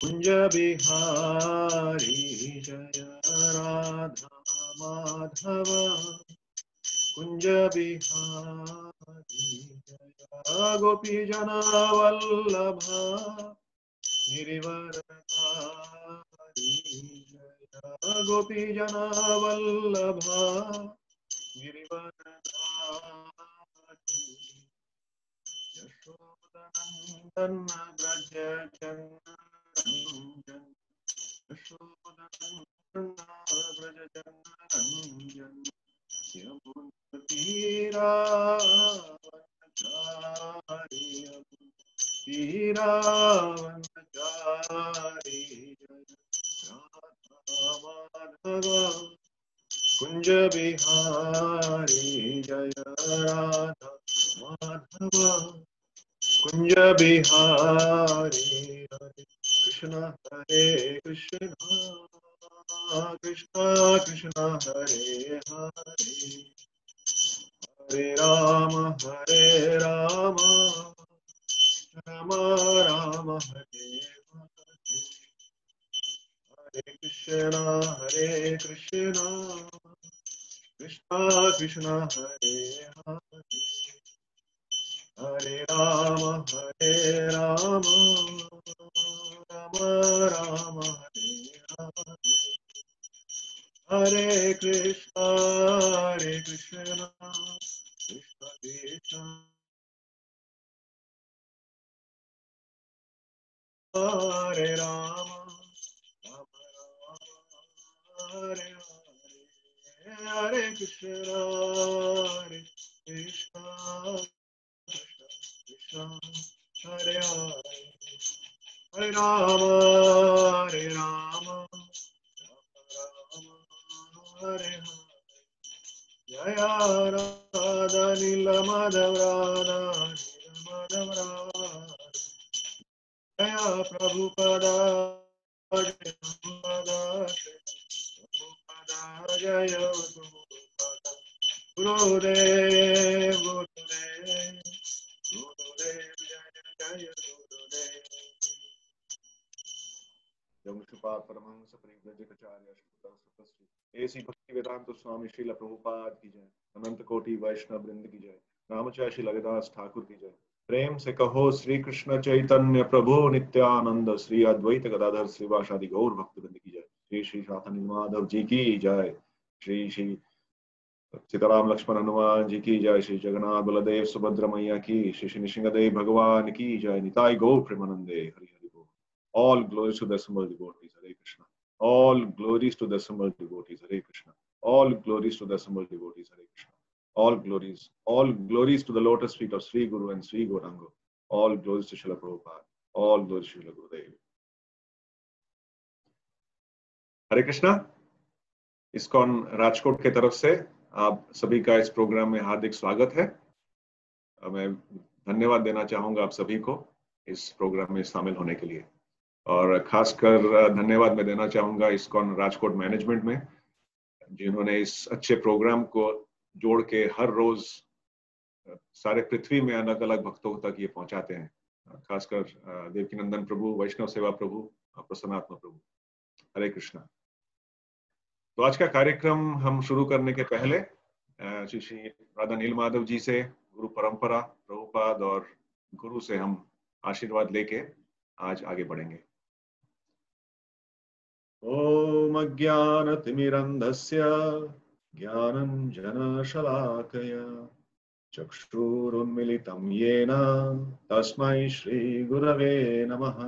कुंज बिहारी जय राधा माधव कुंज बिहारी जय गोपी जन वल्लभ गिरिवरधारी जय गोपी जन वल्लभ गिरिवरधारी यशोदनंदन व्रज जनरंजन यशोदनंदन व्रज जनरंजन यमुनतीरावनचारि तीरावनचारि राधा माधव कुंज बिहारी जय राधा माधव कुंज बिहारी हरे कृष्ण कृष्ण कृष्ण कृष्ण हरे हरे हरे राम राम राम हरे हरे हरे कृष्ण कृष्ण कृष्ण हरे हरे हरे राम राम राम हरे हरे हरे कृष्ण कृष्ण कृष्ण हरे राम राम हरे हरे हरे कृष्ण कृष्ण कृष्ण हरे हरे हरे राम राम हरे हरे जय राधा नील माधव राधा नील माधव राधा जय प्रभुपदा जय प्रभुपदा जय प्रभुपदा गुरुदेव गुरुदेव गुरुदेव जय जय गुरुदेव जगन्नाथ परमहंस परिव्राजकाचार्य श्रीपाद सुखश्री ऐसी भक्ति वेदांत स्वामी श्रील प्रभुपाद की जय अनंत कोटि वैष्णव वृंद की जय रामचार्य श्री ललिदास ठाकुर की जय प्रेम से कहो श्री कृष्ण चैतन्य प्रभु नित्यानंद श्री अद्वैत गदाधर श्रीवासादि गौर भक्त वृंद की जय श्री श्री शांतनु माधव जी की जय श्री श्री सीताराम लक्ष्मण हनुमान जी की जय श्री जगन्नाथ बलदेव सुभद्रा मैया की श्री श्री नृसिंहदेव भगवान की जय निताई गौर प्रेमानंदे हरि हरि बोल all glories to the assembled devotees Hare Krishna all glories to the assembled devotees Hare Krishna all glories to the assembled devotees Hare Krishna all glories to the lotus feet of Sri Guru and Sri Gauranga all glories to Srila Prabhupada all glories to Srila Gurudev Hare Krishna ISKCON Rajkot के तरफ से आप सभी का इस programme में हार्दिक स्वागत है मैं धन्यवाद देना चाहूंगा आप सभी को इस प्रोग्राम में शामिल होने के लिए और खासकर धन्यवाद मैं देना चाहूंगा ISKCON राजकोट मैनेजमेंट में जिन्होंने इस अच्छे प्रोग्राम को जोड़ के हर रोज सारे पृथ्वी में अलग अलग भक्तों तक ये पहुंचाते हैं खासकर देवकीनंदन प्रभु वैष्णव सेवा प्रभु प्रसन्नात्मा प्रभु हरे कृष्णा तो आज का कार्यक्रम हम शुरू करने के पहले श्री श्री राधा नील माधव जी से गुरु परंपरा प्रभुपाद और गुरु से हम आशीर्वाद लेके आज आगे बढ़ेंगे ओम अज्ञानतिमिरन्धस्य ज्ञानञ्जनशलाकया चक्षुरुन्मिलितं येन तस्मै श्रीगुरवे नमः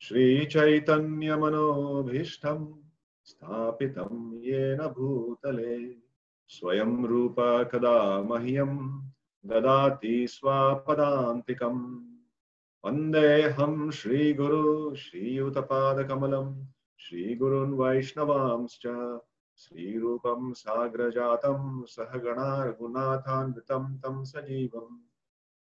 श्रीचैतन्यमनोभीष्टं स्थापितं येन भूतले स्वयं रूप कदा मह्यं ददाति स्वपदान्तिकम् वन्देऽहं श्रीगुरु श्रीयुतपादकमलं श्रीगुरून् वैष्णवांश्च श्रीरूपं साग्रजातं सहगणा रघुनाथान्वितं तं सजीवं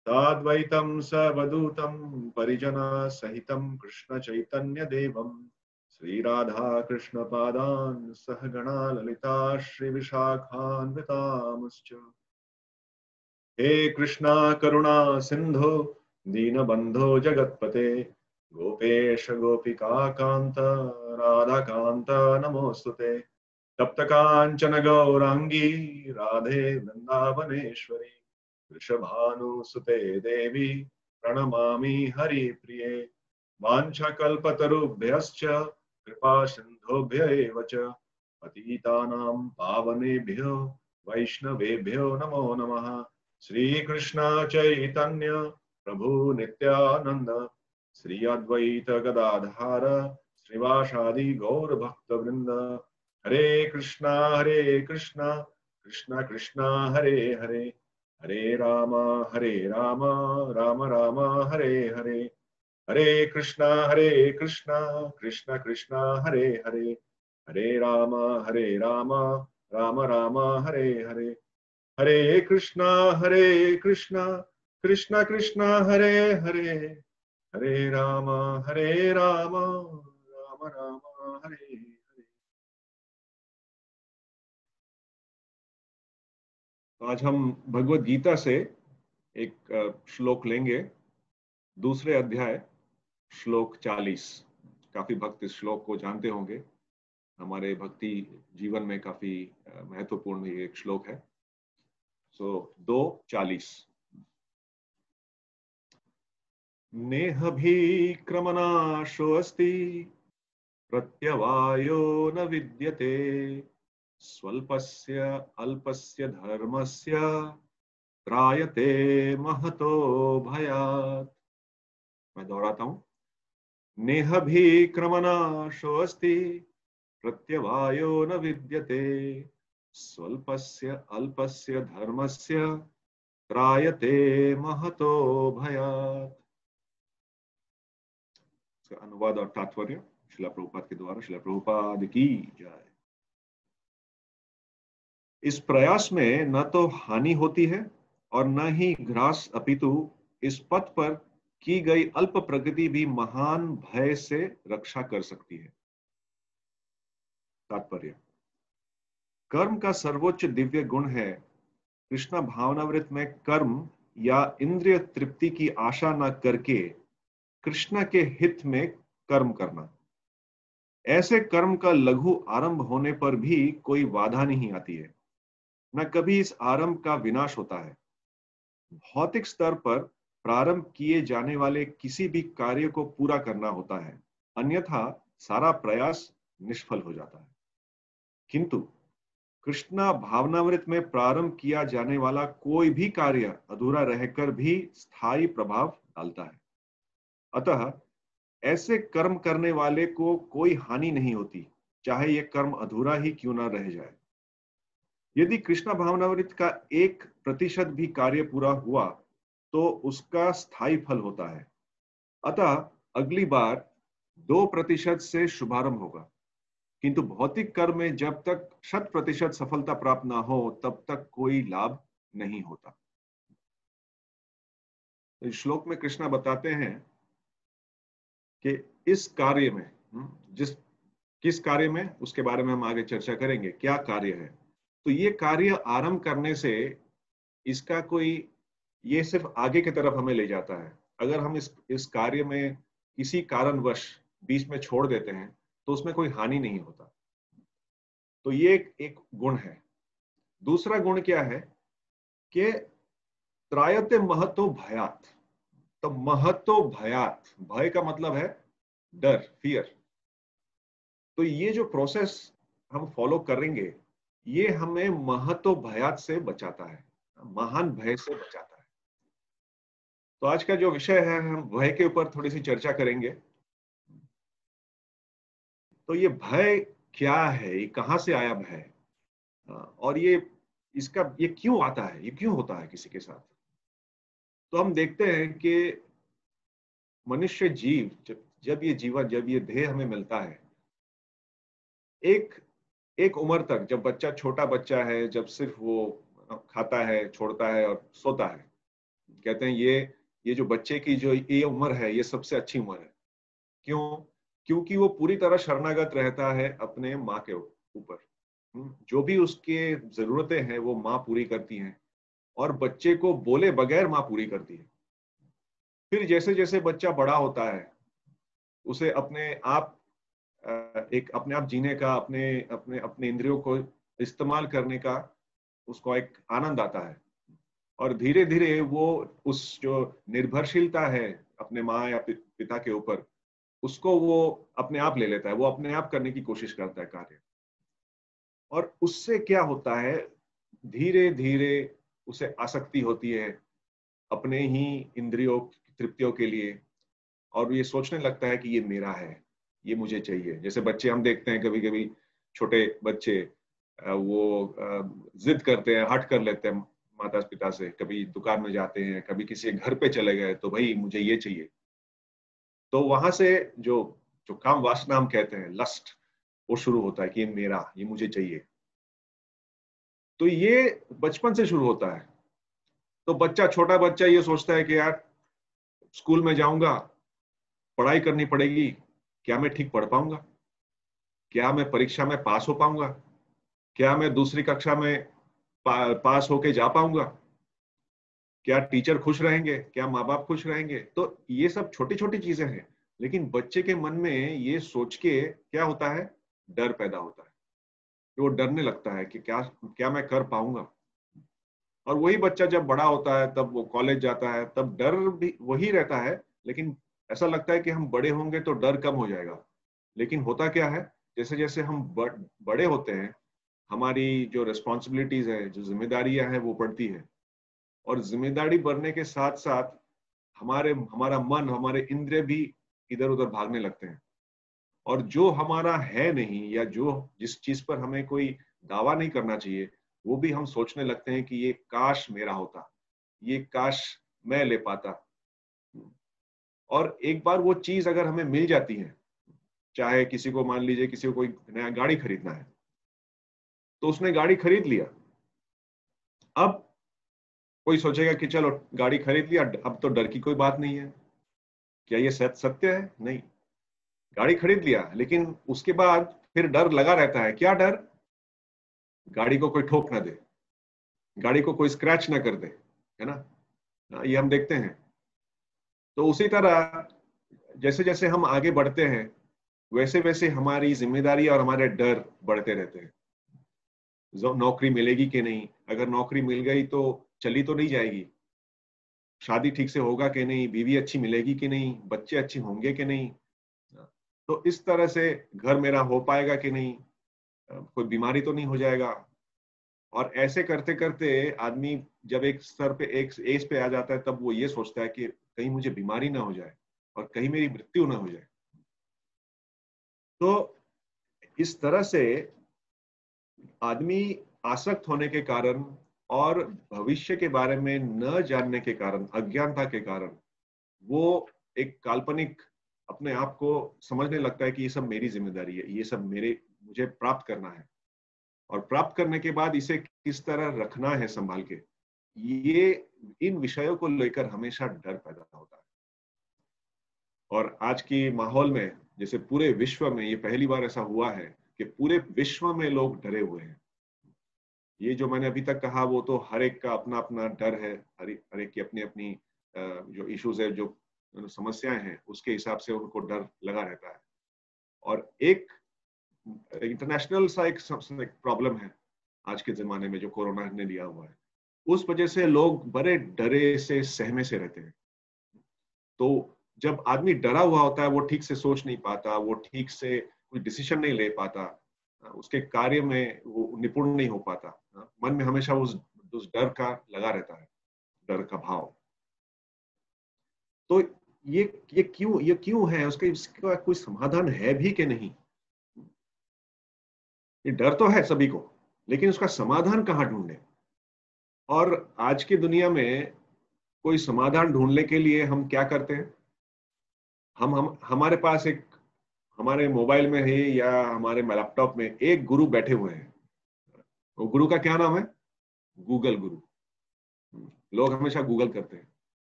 साद्वैतं सर्वदूतं परिजनसहितं कृष्णचैतन्यदेवं श्रीराधा कृष्णपादान् सहगणा ललिता श्रीविशाखान्वितांश्च हे कृष्णा करुणा सिन्धो दीनबन्धो जगत्पते गोपेश गोपिका कांत राधा कांत नमोस्तुते। तप्त कांचन गौरांगी राधे वृंदावनेश्वरी। वृषभानुसुते देवी प्रणमामि हरिप्रिये। वाञ्छाकल्पतरुभ्यश्च कृपा सिन्धुभ्य एव च पतितानां पावनेभ्यो वैष्णवेभ्यो नमो नमः। श्रीकृष्ण चैतन्य प्रभु नित्यानंद श्री अद्वैत गदाधार श्रीवासादि गौर भक्तवृंद। हरे कृष्णा कृष्णा कृष्णा हरे हरे हरे राम राम राम हरे हरे। हरे कृष्णा कृष्णा कृष्णा हरे हरे हरे राम राम राम हरे हरे। हरे कृष्णा कृष्णा कृष्णा हरे हरे हरे राम राम राम हरे हरे। आज हम भगवत गीता से एक श्लोक लेंगे, दूसरे अध्याय श्लोक 40। काफी भक्त इस श्लोक को जानते होंगे, हमारे भक्ति जीवन में काफी महत्वपूर्ण ये एक श्लोक है। 2:40। नेह भी क्रमनाशोऽस्ति प्रत्यवायो न विद्यते स्वल्पस्य अल्पस्य धर्मस्य त्रायते महतो भयात्। मैं दोहराता हूं। नेह भी क्रमनाशोऽस्ति प्रत्यवायो न विद्यते स्वल्पस्य अल्पस्य धर्मस्य त्रायते महतो भयात्। इसका अनुवाद और तात्पर्य श्रील प्रभुपाद के द्वारा। श्रील प्रभुपाद की जय। इस प्रयास में न तो हानि होती है और न ही ग्रास, अपितु इस पथ पर की गई अल्प प्रगति भी महान भय से रक्षा कर सकती है। तात्पर्य: कर्म का सर्वोच्च दिव्य गुण है कृष्ण भावनावृत में कर्म या इंद्रिय तृप्ति की आशा न करके कृष्ण के हित में कर्म करना। ऐसे कर्म का लघु आरंभ होने पर भी कोई बाधा नहीं आती है, न कभी इस आरंभ का विनाश होता है। भौतिक स्तर पर प्रारंभ किए जाने वाले किसी भी कार्य को पूरा करना होता है, अन्यथा सारा प्रयास निष्फल हो जाता है। किंतु कृष्णा भावनामृत में प्रारंभ किया जाने वाला कोई भी कार्य अधूरा रहकर भी स्थायी प्रभाव डालता है। अतः ऐसे कर्म करने वाले को कोई हानि नहीं होती, चाहे यह कर्म अधूरा ही क्यों ना रह जाए। यदि कृष्ण भावनामृत का 1% भी कार्य पूरा हुआ तो उसका स्थायी फल होता है। अतः अगली बार 2% से शुभारंभ होगा, किंतु भौतिक कर्म में जब तक 100% सफलता प्राप्त ना हो तब तक कोई लाभ नहीं होता। इस श्लोक में कृष्णा बताते हैं कि इस कार्य में किस कार्य में, उसके बारे में हम आगे चर्चा करेंगे, क्या कार्य है। तो ये कार्य आरंभ करने से इसका कोई, ये सिर्फ आगे की तरफ हमें ले जाता है। अगर हम इस कार्य में किसी कारणवश बीच में छोड़ देते हैं तो उसमें कोई हानि नहीं होता। तो ये एक गुण है। दूसरा गुण क्या है कि त्रायते महतो भयात। तो महतो भयात, भय का मतलब है डर, फियर। तो ये जो प्रोसेस हम फॉलो करेंगे ये हमें महतो भयात से बचाता है, महान भय से बचाता है। तो आज का जो विषय है, हम भय के ऊपर थोड़ी सी चर्चा करेंगे। तो ये भय क्या है, ये कहां से आया भय, और ये क्यों आता है, ये क्यों होता है किसी के साथ। तो हम देखते हैं कि मनुष्य जीव जब ये देह हमें मिलता है, एक उम्र तक, जब बच्चा छोटा बच्चा है, जब सिर्फ वो खाता है, छोड़ता है और सोता है, कहते हैं ये जो बच्चे की जो ये उम्र है ये सबसे अच्छी उम्र है। क्यों? क्योंकि वो पूरी तरह शरणागत रहता है अपने माँ के ऊपर। जो भी उसके जरूरतें हैं वो माँ पूरी करती हैं और बच्चे को बोले बगैर माँ पूरी करती है। फिर जैसे जैसे बच्चा बड़ा होता है उसे अपने आप एक अपने आप जीने का, अपने अपने अपने इंद्रियों को इस्तेमाल करने का उसको एक आनंद आता है। और धीरे धीरे वो उस जो निर्भरशीलता है अपने माँ या पिता के ऊपर, उसको वो अपने आप ले लेता है, वो अपने आप करने की कोशिश करता है कार्य। और उससे क्या होता है, धीरे धीरे उसे आसक्ति होती है अपने ही इंद्रियों की तृप्तियों के लिए, और ये सोचने लगता है कि ये मेरा है, ये मुझे चाहिए। जैसे बच्चे हम देखते हैं कभी कभी, छोटे बच्चे वो जिद करते हैं, हट कर लेते हैं माता पिता से, कभी दुकान में जाते हैं, कभी किसी घर पे चले गए तो भाई मुझे ये चाहिए। तो वहां से जो जो काम वासना हम कहते हैं, लस्ट, वो शुरू होता है कि ये मेरा, ये मुझे चाहिए। तो ये बचपन से शुरू होता है। तो बच्चा, छोटा बच्चा ये सोचता है कि यार स्कूल में जाऊंगा, पढ़ाई करनी पड़ेगी, क्या मैं ठीक पढ़ पाऊंगा, क्या मैं परीक्षा में पास हो पाऊंगा, क्या मैं दूसरी कक्षा में पास होके जा पाऊंगा, क्या टीचर खुश रहेंगे, क्या माँ बाप खुश रहेंगे। तो ये सब छोटी छोटी चीजें हैं, लेकिन बच्चे के मन में ये सोच के क्या होता है, डर पैदा होता है। तो वो डरने लगता है कि क्या क्या मैं कर पाऊंगा। और वही बच्चा जब बड़ा होता है, तब वो कॉलेज जाता है, तब डर भी वही रहता है, लेकिन ऐसा लगता है कि हम बड़े होंगे तो डर कम हो जाएगा। लेकिन होता क्या है, जैसे जैसे हम बड़े होते हैं, हमारी जो रिस्पॉन्सिबिलिटीज है, जो जिम्मेदारियां हैं, वो बढ़ती है। और जिम्मेदारी बढ़ने के साथ साथ हमारा मन, हमारे इंद्रिय भी इधर उधर भागने लगते हैं। और जो हमारा है नहीं, या जो जिस चीज पर हमें कोई दावा नहीं करना चाहिए, वो भी हम सोचने लगते हैं कि ये काश मेरा होता, ये काश मैं ले पाता। और एक बार वो चीज अगर हमें मिल जाती है, चाहे किसी को, मान लीजिए किसी को कोई नया गाड़ी खरीदना है, तो उसने गाड़ी खरीद लिया। अब कोई सोचेगा कि चलो गाड़ी खरीद लिया, अब तो डर की कोई बात नहीं है। क्या ये सत्य है? नहीं। गाड़ी खरीद लिया, लेकिन उसके बाद फिर डर लगा रहता है। क्या डर? गाड़ी को कोई ठोक ना दे, गाड़ी को कोई स्क्रैच ना कर दे, है ना। ये हम देखते हैं। तो उसी तरह जैसे जैसे हम आगे बढ़ते हैं, वैसे वैसे हमारी जिम्मेदारी और हमारे डर बढ़ते रहते हैं। नौकरी मिलेगी कि नहीं, अगर नौकरी मिल गई तो चली तो नहीं जाएगी, शादी ठीक से होगा कि नहीं, बीवी अच्छी मिलेगी कि नहीं, बच्चे अच्छे होंगे कि नहीं, तो इस तरह से घर मेरा हो पाएगा कि नहीं, कोई बीमारी तो नहीं हो जाएगा। और ऐसे करते करते आदमी जब एक स्तर पे, एक एज पे आ जाता है, तब वो ये सोचता है कि कहीं मुझे बीमारी ना हो जाए और कहीं मेरी मृत्यु ना हो जाए। तो इस तरह से आदमी आसक्त होने के कारण और भविष्य के बारे में न जानने के कारण, अज्ञानता के कारण, वो एक काल्पनिक अपने आप को समझने लगता है कि ये सब मेरी जिम्मेदारी है, ये सब मेरे, मुझे प्राप्त करना है। और प्राप्त करने के बाद इसे किस तरह रखना है संभाल के, ये, इन विषयों को लेकर हमेशा डर पैदा होता है। और आज की माहौल में, जैसे पूरे विश्व में ये पहली बार ऐसा हुआ है कि पूरे विश्व में लोग डरे हुए हैं। ये जो मैंने अभी तक कहा, वो तो हर एक का अपना अपना डर है, हर एक की अपनी अपनी जो इश्यूज है, जो समस्याएं हैं, उसके हिसाब से उनको डर लगा रहता है। और एक इंटरनेशनल सा एक प्रॉब्लम है आज के जमाने में, जो कोरोना ने लिया हुआ है, उस वजह से लोग बड़े डरे से, सहमे से रहते हैं। तो जब आदमी डरा हुआ होता है, वो ठीक से सोच नहीं पाता, वो ठीक से कोई डिसीजन नहीं ले पाता, उसके कार्य में वो निपुण नहीं हो पाता। मन में हमेशा उस डर का लगा रहता है, डर का भाव। तो ये क्यों है, उसके इसका कोई समाधान है भी कि नहीं? ये डर तो है सभी को, लेकिन उसका समाधान कहाँ ढूंढे? और आज की दुनिया में कोई समाधान ढूंढने के लिए हम क्या करते हैं? हम हमारे पास एक, हमारे मोबाइल में है या हमारे लैपटॉप में एक गुरु बैठे हुए हैं। वो गुरु का क्या नाम है? गूगल गुरु। लोग हमेशा गूगल करते हैं,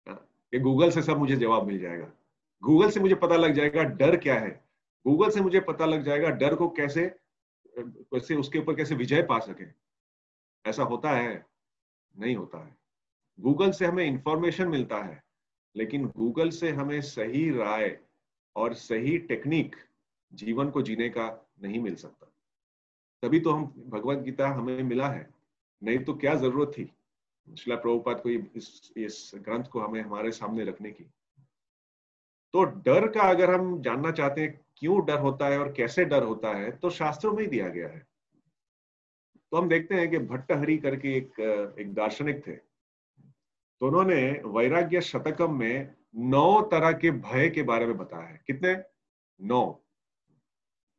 हाँ, कि गूगल से सब मुझे जवाब मिल जाएगा, गूगल से मुझे पता लग जाएगा डर क्या है, गूगल से मुझे पता लग जाएगा डर को कैसे, कैसे उसके ऊपर कैसे विजय पा सके। ऐसा होता है? नहीं होता है। गूगल से हमें इंफॉर्मेशन मिलता है, लेकिन गूगल से हमें सही राय और सही टेक्निक जीवन को जीने का नहीं मिल सकता। तभी तो हम भगवत गीता हमें मिला है, नहीं तो क्या जरूरत थी श्रील प्रभुपाद को इस ग्रंथ को हमें हमारे सामने रखने की। तो डर का अगर हम जानना चाहते हैं क्यों डर होता है और कैसे डर होता है, तो शास्त्रों में ही दिया गया है। तो हम देखते हैं कि भट्टहरि करके एक दार्शनिक थे, तो उन्होंने वैराग्य शतकम में 9 तरह के भय के बारे में बताया है। कितने? 9।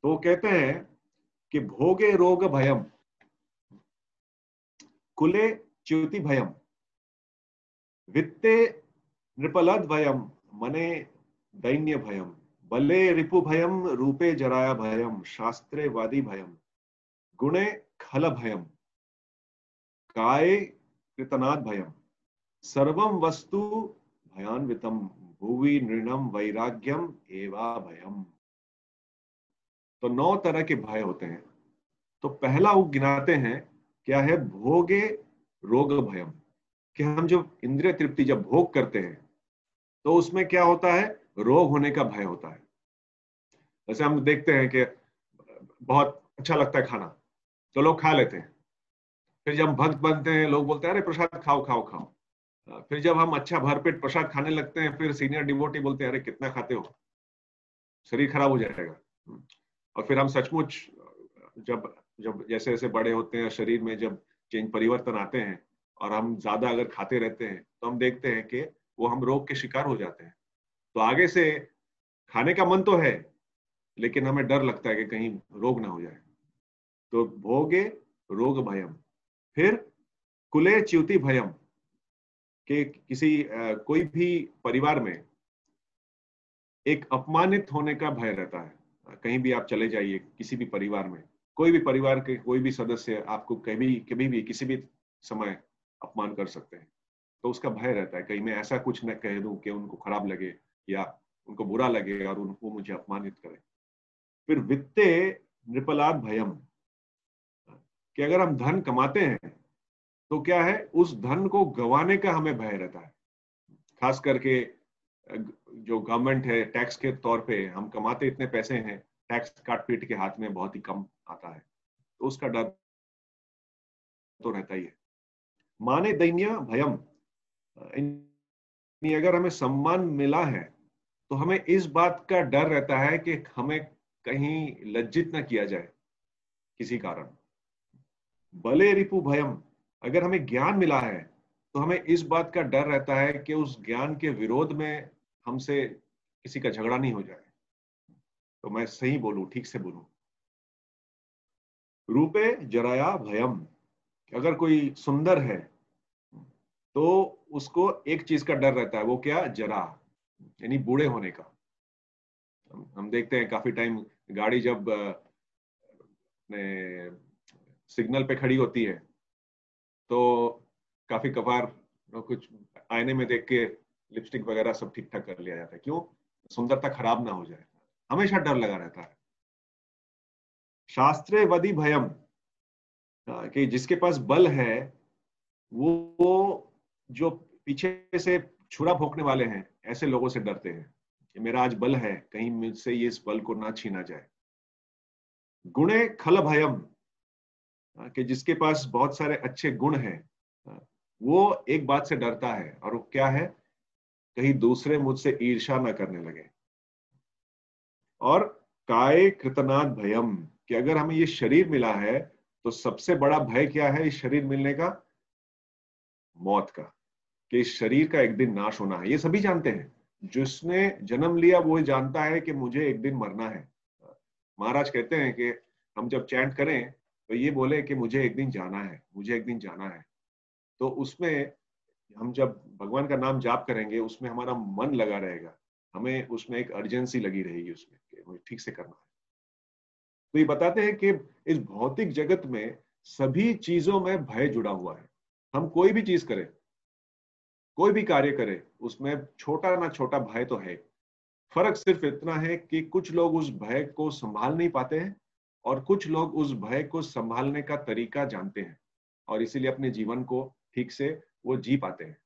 तो वो कहते हैं कि भोगे रोग भयम, कुले च्युति भयम, वित्ते नृपलद भयम, मने दैन्य भयम, बले रिपु भयम, रूपे जराया भयम, शास्त्रे वादी भयम, गुणे खल भयम, काये कृतनाद भयम, सर्वम वस्तु भयान्वितम, भुवि नृणम वैराग्यम एवा भयम। तो 9 तरह के भय होते हैं। तो पहला वो गिनाते हैं, क्या है? भोगे रोग भयम, कि हम जो इंद्रिय तृप्ति जब भोग करते हैं तो उसमें क्या होता है? रोग होने का भय होता है। जैसे हम देखते हैं कि बहुत अच्छा लगता है खाना, तो लोग खा लेते हैं। फिर जब भक्त बनते हैं, लोग बोलते हैं अरे प्रसाद खाओ खाओ खाओ। फिर जब हम अच्छा भरपेट प्रसाद खाने लगते हैं, फिर सीनियर डिवोटी बोलते हैं अरे कितना खाते हो, शरीर खराब हो जाएगा। और फिर हम सचमुच जब जब जैसे जैसे बड़े होते हैं, शरीर में जब चेंज परिवर्तन आते हैं और हम ज्यादा अगर खाते रहते हैं, तो हम देखते हैं कि वो हम रोग के शिकार हो जाते हैं। तो आगे से खाने का मन तो है, लेकिन हमें डर लगता है कि कहीं रोग ना हो जाए। तो भोगे रोग भयम। फिर कुले च्युति भयम, कि किसी कोई भी परिवार में एक अपमानित होने का भय रहता है। कहीं भी आप चले जाइए, किसी भी परिवार में, कोई भी परिवार के कोई भी सदस्य आपको कभी कभी भी किसी भी समय अपमान कर सकते हैं। तो उसका भय रहता है, कहीं मैं ऐसा कुछ न कह दूं कि उनको खराब लगे या उनको बुरा लगे और उनको मुझे अपमानित करे। फिर वित्ते नृपलाद भयम, कि अगर हम धन कमाते हैं तो क्या है, उस धन को गंवाने का हमें भय रहता है। खास करके जो गवर्नमेंट है, टैक्स के तौर पे हम कमाते इतने पैसे हैं, टैक्स काट पीट के हाथ में बहुत ही कम आता है, तो उसका डर तो रहता ही है। माने दैन्य भयम, अगर हमें सम्मान मिला है तो हमें इस बात का डर रहता है कि हमें कहीं लज्जित ना किया जाए किसी कारण। बले रिपु भयम, अगर हमें ज्ञान मिला है तो हमें इस बात का डर रहता है कि उस ज्ञान के विरोध में हमसे किसी का झगड़ा नहीं हो जाए, तो मैं सही बोलूं, ठीक से बोलूं। रूपे जराया भयम, अगर कोई सुंदर है तो उसको एक चीज का डर रहता है, वो क्या? जरा, यानी बूढ़े होने का। हम देखते हैं काफी टाइम गाड़ी जब सिग्नल पे खड़ी होती है तो काफी कभार कुछ आईने में देख के लिपस्टिक वगैरह सब ठीक ठाक कर लिया जाता है। क्यों? सुंदरता खराब ना हो जाए, हमेशा डर लगा रहता है। शास्त्रे वदी भयम, कि जिसके पास बल है वो जो पीछे से छुरा भोंकने वाले हैं, ऐसे लोगों से डरते हैं कि मेरा आज बल है, कहीं मुझसे ये इस बल को ना छीना जाए। गुणे खल भयम, कि जिसके पास बहुत सारे अच्छे गुण हैं, वो एक बात से डरता है, और वो क्या है? कहीं दूसरे मुझसे ईर्ष्या ना करने लगे। और काय कृतनाद भयम, कि अगर हमें ये शरीर मिला है तो सबसे बड़ा भय क्या है इस शरीर मिलने का? मौत का, कि इस शरीर का एक दिन नाश होना है। ये सभी जानते हैं, जिसने जन्म लिया वो जानता है कि मुझे एक दिन मरना है। महाराज कहते हैं कि हम जब चैंट करें तो ये बोले कि मुझे एक दिन जाना है, मुझे एक दिन जाना है। तो उसमें हम जब भगवान का नाम जाप करेंगे, उसमें हमारा मन लगा रहेगा, हमें उसमें एक अर्जेंसी लगी रहेगी उसमें कि मुझे ठीक से करना है। तो ये बताते हैं कि इस भौतिक जगत में सभी चीजों में भय जुड़ा हुआ है। हम कोई भी चीज करें, कोई भी कार्य करें, उसमें छोटा ना छोटा भय तो है। फर्क सिर्फ इतना है कि कुछ लोग उस भय को संभाल नहीं पाते हैं और कुछ लोग उस भय को संभालने का तरीका जानते हैं और इसीलिए अपने जीवन को ठीक से वो जी पाते हैं।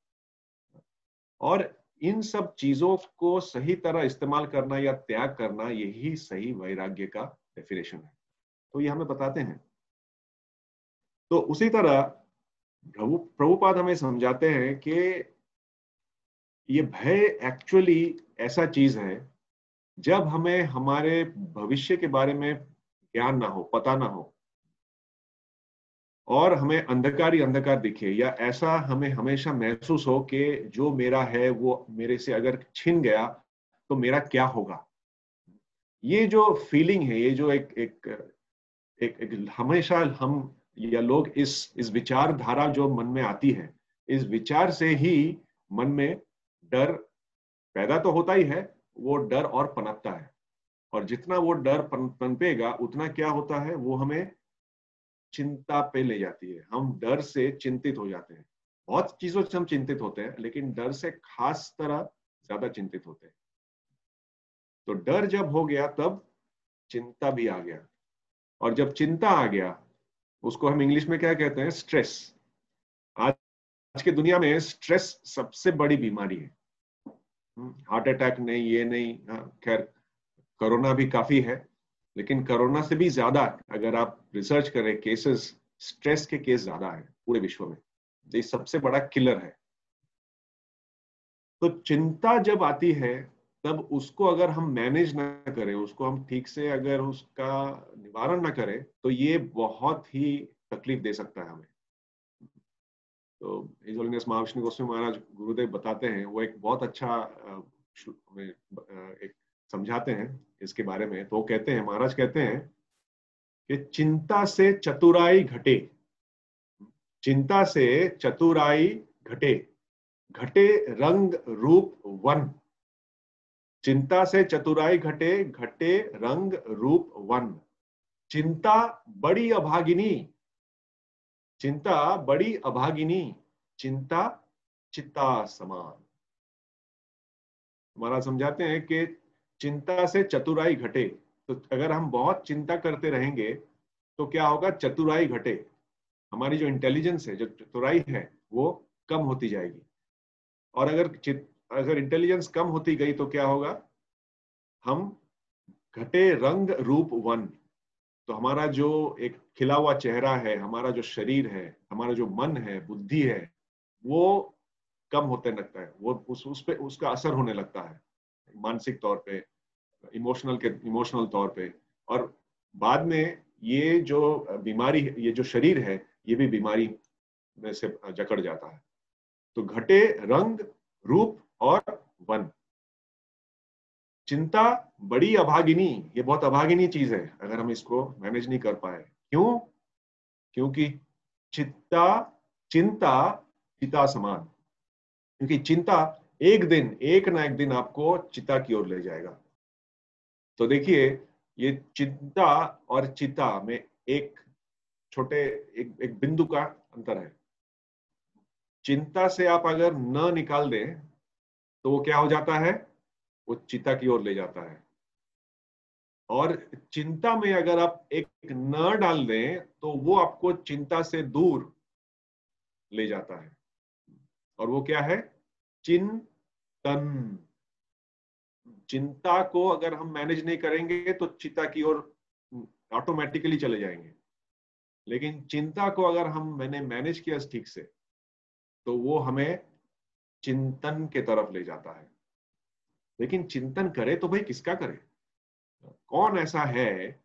और इन सब चीजों को सही तरह इस्तेमाल करना या त्याग करना, यही सही वैराग्य का डेफिनेशन है। तो ये हमें बताते हैं। तो उसी तरह प्रभुपाद हमें समझाते हैं कि ये भय एक्चुअली ऐसा चीज है, जब हमें हमारे भविष्य के बारे में ज्ञान ना हो, पता ना हो, और हमें अंधकार ही अंधकार दिखे, या ऐसा हमें हमेशा महसूस हो कि जो मेरा है वो मेरे से अगर छिन गया तो मेरा क्या होगा। ये जो फीलिंग है, ये जो एक एक एक, एक हमेशा हम या लोग इस विचारधारा जो मन में आती है, इस विचार से ही मन में डर पैदा तो होता ही है, वो डर और पनपता है। और जितना वो डर पनपेगा उतना क्या होता है, वो हमें चिंता पे ले जाती है। हम डर से चिंतित हो जाते हैं। बहुत चीजों से हम चिंतित होते हैं, लेकिन डर से खास तरह ज्यादा चिंतित होते हैं। तो डर जब हो गया तब चिंता भी आ गया, और जब चिंता आ गया उसको हम इंग्लिश में क्या कहते हैं, स्ट्रेस। आज की दुनिया में स्ट्रेस सबसे बड़ी बीमारी है। हार्ट अटैक नहीं, ये नहीं, खैर कोरोना भी काफी है, लेकिन कोरोना से भी ज्यादा अगर आप रिसर्च करें केसेस, स्ट्रेस के केस ज्यादा है पूरे विश्व में। ये सबसे बड़ा किलर है। तो चिंता जब आती है तब उसको अगर हम मैनेज ना करें, उसको हम ठीक से अगर उसका निवारण ना करें, तो ये बहुत ही तकलीफ दे सकता है हमें। तो हिज होलीनेस महाविष्णु गोस्वामी महाराज गुरुदेव बताते हैं, वो एक बहुत अच्छा एक समझाते हैं इसके बारे में। तो वो कहते हैं, महाराज कहते हैं कि चिंता से चतुराई घटे, चिंता से चतुराई घटे, घटे रंग रूप वन। चिंता से चतुराई घटे, घटे रंग रूप वन। चिंता बड़ी अभागिनी, चिंता बड़ी अभागिनी, चिंता चिता समान। हमारा समझाते हैं कि चिंता से चतुराई घटे, तो अगर हम बहुत चिंता करते रहेंगे तो क्या होगा, चतुराई घटे, हमारी जो इंटेलिजेंस है, जो चतुराई है, वो कम होती जाएगी। और अगर इंटेलिजेंस कम होती गई तो क्या होगा, हम घटे रंग रूप वन। तो हमारा जो एक खिला हुआ चेहरा है, हमारा जो शरीर है, हमारा जो मन है, बुद्धि है, वो कम होते लगता है। वो उस पे उसका असर होने लगता है मानसिक तौर पे, इमोशनल तौर पे। और बाद में ये जो बीमारी है, ये जो शरीर है, ये भी बीमारी में से जकड़ जाता है। तो घटे रंग रूप और वन। चिंता बड़ी अभागिनी, ये बहुत अभागिनी चीज है अगर हम इसको मैनेज नहीं कर पाए। क्यों? क्योंकि चित्ता चिंता चिता समान। क्योंकि चिंता एक ना एक दिन आपको चिता की ओर ले जाएगा। तो देखिए, ये चिंता और चिता में एक छोटे एक बिंदु का अंतर है। चिंता से आप अगर न निकाल दें तो वो क्या हो जाता है, वो चिता की ओर ले जाता है। और चिंता में अगर आप एक न डाल दें तो वो आपको चिंता से दूर ले जाता है। और वो क्या है, चिंतन। चिंता को अगर हम मैनेज नहीं करेंगे तो चिता की ओर ऑटोमेटिकली चले जाएंगे। लेकिन चिंता को अगर हम मैंने मैनेज किया ठीक से, तो वो हमें चिंतन के तरफ ले जाता है। लेकिन चिंतन करे तो भाई किसका करे? कौन ऐसा है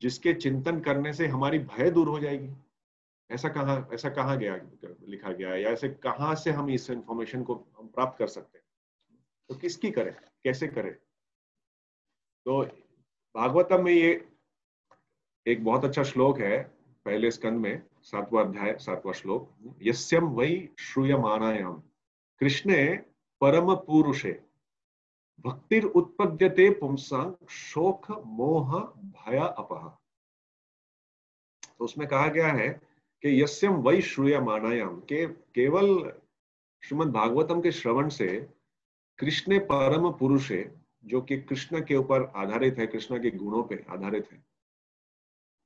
जिसके चिंतन करने से हमारी भय दूर हो जाएगी? ऐसा कहाँ गया, लिखा गया है, या ऐसे कहाँ से हम इस इंफॉर्मेशन को हम प्राप्त कर सकते हैं? तो किसकी करें, कैसे करें? तो भागवतम में ये एक बहुत अच्छा श्लोक है, पहले स्कंद में 7वां अध्याय 7वां श्लोक। यस्यम वै श्रूयमाणायाम कृष्णे परम पुरुषे भक्तिर उत्पद्यते पुंसां शोक मोह भय अपह। तो उसमें कहा गया है कि यस्यम वै श्रूयमाणायाम, के केवल श्रीमद् भागवतम के श्रवण से कृष्ण परम पुरुष है, जो कि कृष्ण के ऊपर आधारित है, कृष्ण के गुणों पे आधारित है।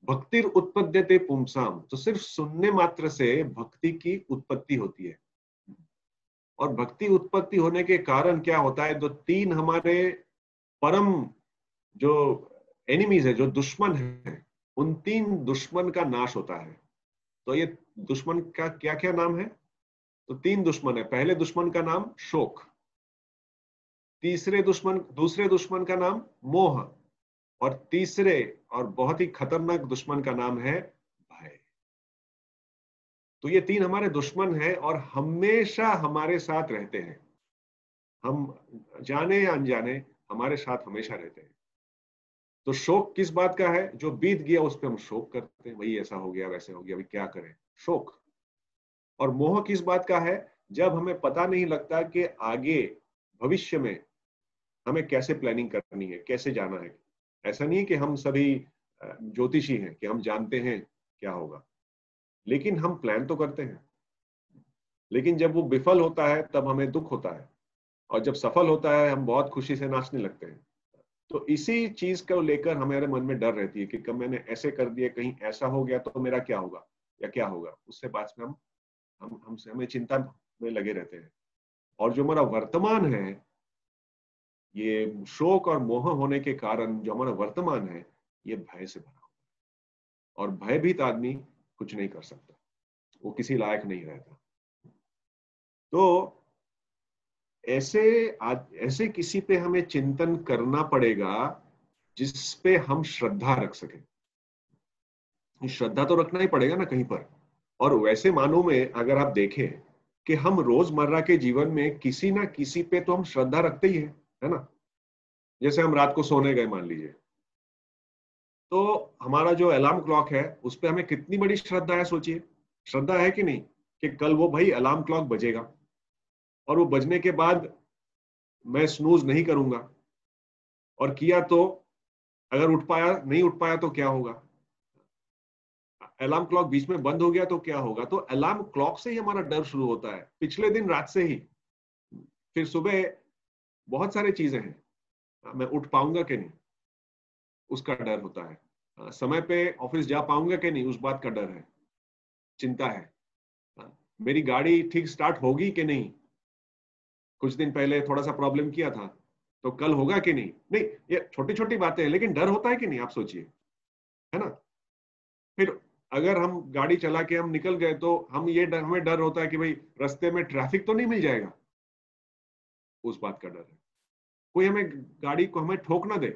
भक्तिर उत्पद्यते पुंसाम, तो सिर्फ सुनने मात्र से भक्ति की उत्पत्ति होती है। और भक्ति उत्पत्ति होने के कारण क्या होता है, जो तीन हमारे परम जो एनिमीज है, जो दुश्मन है, उन तीन दुश्मन का नाश होता है। तो ये दुश्मन का क्या क्या नाम है? तो तीन दुश्मन है। पहले दुश्मन का नाम शोक, दूसरे दुश्मन का नाम मोह, और तीसरे और बहुत ही खतरनाक दुश्मन का नाम है भय। तो ये तीन हमारे दुश्मन हैं और हमेशा हमारे साथ रहते हैं। हम जाने या अनजाने हमारे साथ हमेशा रहते हैं। तो शोक किस बात का है? जो बीत गया उस पर हम शोक करते हैं, वही ऐसा हो गया वैसे हो गया, अभी क्या करें, शोक। और मोह किस बात का है? जब हमें पता नहीं लगता कि आगे भविष्य में हमें कैसे प्लानिंग करनी है, कैसे जाना है। ऐसा नहीं है कि हम सभी ज्योतिषी हैं कि हम जानते हैं क्या होगा, लेकिन हम प्लान तो करते हैं। लेकिन जब वो विफल होता है तब हमें दुख होता है, और जब सफल होता है हम बहुत खुशी से नाचने लगते हैं। तो इसी चीज को लेकर हमारे मन में डर रहती है कि कब मैंने ऐसे कर दिया, कहीं ऐसा हो गया तो मेरा क्या होगा या क्या होगा। उससे बाद में हमें चिंता में लगे रहते हैं। और जो हमारा वर्तमान है, ये शोक और मोह होने के कारण जो हमारा वर्तमान है, ये भय से भरा हुआ है। और भयभीत आदमी कुछ नहीं कर सकता, वो किसी लायक नहीं रहता। तो ऐसे किसी पे हमें चिंतन करना पड़ेगा जिस पे हम श्रद्धा रख सके। श्रद्धा तो रखना ही पड़ेगा ना कहीं पर। और वैसे मानों में अगर आप देखें कि हम रोजमर्रा के जीवन में किसी ना किसी पे तो हम श्रद्धा रखते ही है ना। जैसे हम रात को सोने गए मान लीजिए, तो हमारा जो अलार्म क्लॉक है उस पे हमें कितनी बड़ी श्रद्धा है, सोचिए। श्रद्धा है कि नहीं कि कल वो भाई अलार्म क्लॉक बजेगा और वो बजने के बाद मैं स्नूज नहीं करूंगा, और किया तो अगर उठ पाया नहीं उठ पाया तो क्या होगा, अलार्म क्लॉक बीच में बंद हो गया तो क्या होगा। तो अलार्म क्लॉक से ही हमारा डर शुरू होता है, पिछले दिन रात से ही। फिर सुबह बहुत सारी चीजें हैं, मैं उठ पाऊंगा कि नहीं उसका डर होता है, समय पे ऑफिस जा पाऊंगा कि नहीं उस बात का डर है, चिंता है, मेरी गाड़ी ठीक स्टार्ट होगी कि नहीं, कुछ दिन पहले थोड़ा सा प्रॉब्लम किया था तो कल होगा कि नहीं। नहीं, ये छोटी छोटी बातें हैं लेकिन डर होता है कि नहीं, आप सोचिए, है ना। फिर अगर हम गाड़ी चला के हम निकल गए तो हमें डर होता है कि भाई रास्ते में ट्रैफिक तो नहीं मिल जाएगा, उस बात का डर है। कोई हमें गाड़ी को हमें ठोक ना दे,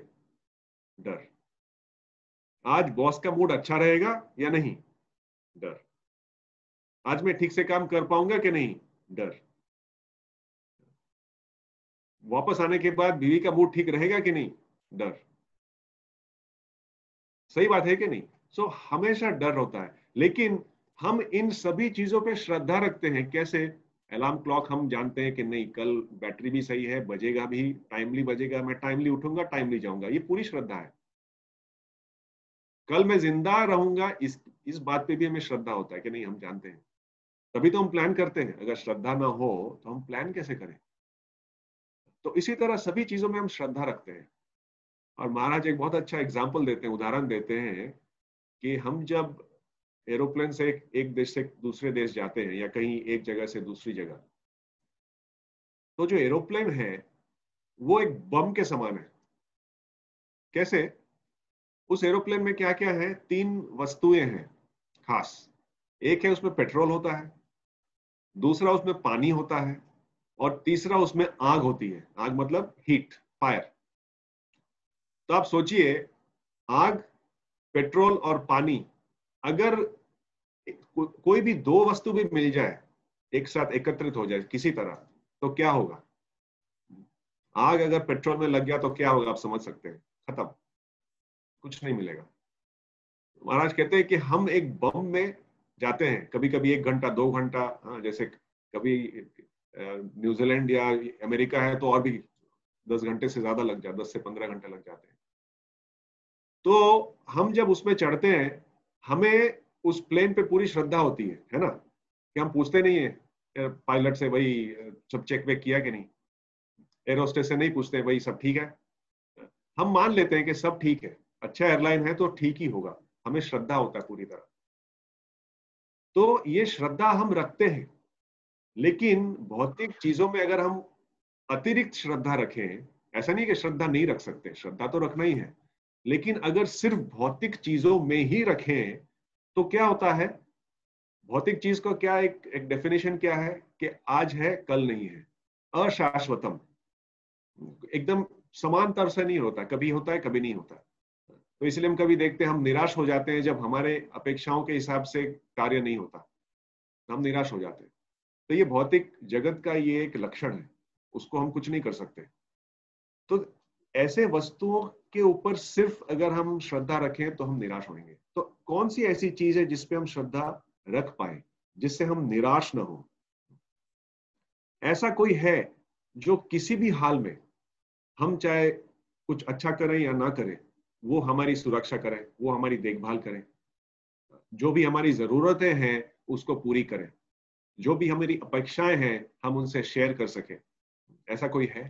डर। आज बॉस का मूड अच्छा रहेगा या नहीं, डर। आज मैं ठीक से काम कर पाऊंगा कि नहीं, डर। वापस आने के बाद बीवी का मूड ठीक रहेगा कि नहीं, डर। सही बात है कि नहीं। सो हमेशा डर होता है, लेकिन हम इन सभी चीजों पे श्रद्धा रखते हैं। कैसे? अलार्म क्लॉक हम जानते हैं कि नहीं, कल बैटरी भी सही है, बजेगा भी, टाइमली बजेगा, मैं टाइमली उठूंगा, टाइमली जाऊंगा, ये पूरी श्रद्धा है। कल मैं जिंदा रहूंगा, इस बात पे भी हमें श्रद्धा होता है कि नहीं, हम जानते हैं। तभी तो हम प्लान करते हैं। अगर श्रद्धा ना हो तो हम प्लान कैसे करें। तो इसी तरह सभी चीजों में हम श्रद्धा रखते हैं। और महाराज एक बहुत अच्छा एग्जाम्पल देते हैं, उदाहरण देते हैं कि हम जब एरोप्लेन से एक देश से दूसरे देश जाते हैं या कहीं एक जगह से दूसरी जगह, तो जो एरोप्लेन है वो एक बम के समान है। कैसे? उस एरोप्लेन में क्या क्या है? तीन वस्तुएं हैं खास। एक है उसमें पेट्रोल होता है, दूसरा उसमें पानी होता है, और तीसरा उसमें आग होती है। आग मतलब हीट, फायर। तो आप सोचिए, आग, पेट्रोल और पानी, अगर कोई भी दो वस्तु भी मिल जाए, एक साथ एकत्रित हो जाए किसी तरह, तो क्या होगा। आग अगर पेट्रोल में लग गया तो क्या होगा, आप समझ सकते हैं, खत्म, कुछ नहीं मिलेगा। महाराज कहते हैं कि हम एक बम में जाते हैं, कभी कभी 1 घंटा 2 घंटा, हाँ, जैसे कभी न्यूजीलैंड या अमेरिका है तो और भी 10 घंटे से ज्यादा लग जाते, 10 से 15 घंटे लग जाते हैं। तो हम जब उसमें चढ़ते हैं, हमें उस प्लेन पे पूरी श्रद्धा होती है ना, कि हम पूछते नहीं है पायलट से, भाई सब चेक वेक किया कि नहीं, एरोस्टेस से नहीं पूछते भाई सब ठीक है। हम मान लेते हैं कि सब ठीक है, अच्छा एयरलाइन है तो ठीक ही होगा, हमें श्रद्धा होता है पूरी तरह। तो ये श्रद्धा हम रखते हैं, लेकिन भौतिक चीजों में अगर हम अतिरिक्त श्रद्धा रखें, ऐसा नहीं कि श्रद्धा नहीं रख सकते, श्रद्धा तो रखना ही है, लेकिन अगर सिर्फ भौतिक चीजों में ही रखें तो क्या होता है? भौतिक चीज का क्या एक डेफिनेशन क्या है कि आज है कल नहीं है, अशाश्वतम, एकदम समांतर से नहीं होता, कभी होता है कभी नहीं होता। तो इसलिए हम कभी देखते हैं, हम निराश हो जाते हैं जब हमारे अपेक्षाओं के हिसाब से कार्य नहीं होता, हम निराश हो जाते हैं। तो ये भौतिक जगत का ये एक लक्षण है, उसको हम कुछ नहीं कर सकते। तो ऐसे वस्तुओं के ऊपर सिर्फ अगर हम श्रद्धा रखें तो हम निराश होंगे। तो कौन सी ऐसी चीज है जिसपे हम श्रद्धा रख पाए, जिससे हम निराश न हो? ऐसा कोई है जो किसी भी हाल में, हम चाहे कुछ अच्छा करें या ना करें, वो हमारी सुरक्षा करे, वो हमारी देखभाल करे, जो भी हमारी जरूरतें हैं उसको पूरी करे, जो भी हमारी अपेक्षाएं हैं हम उनसे शेयर कर सके? ऐसा कोई है?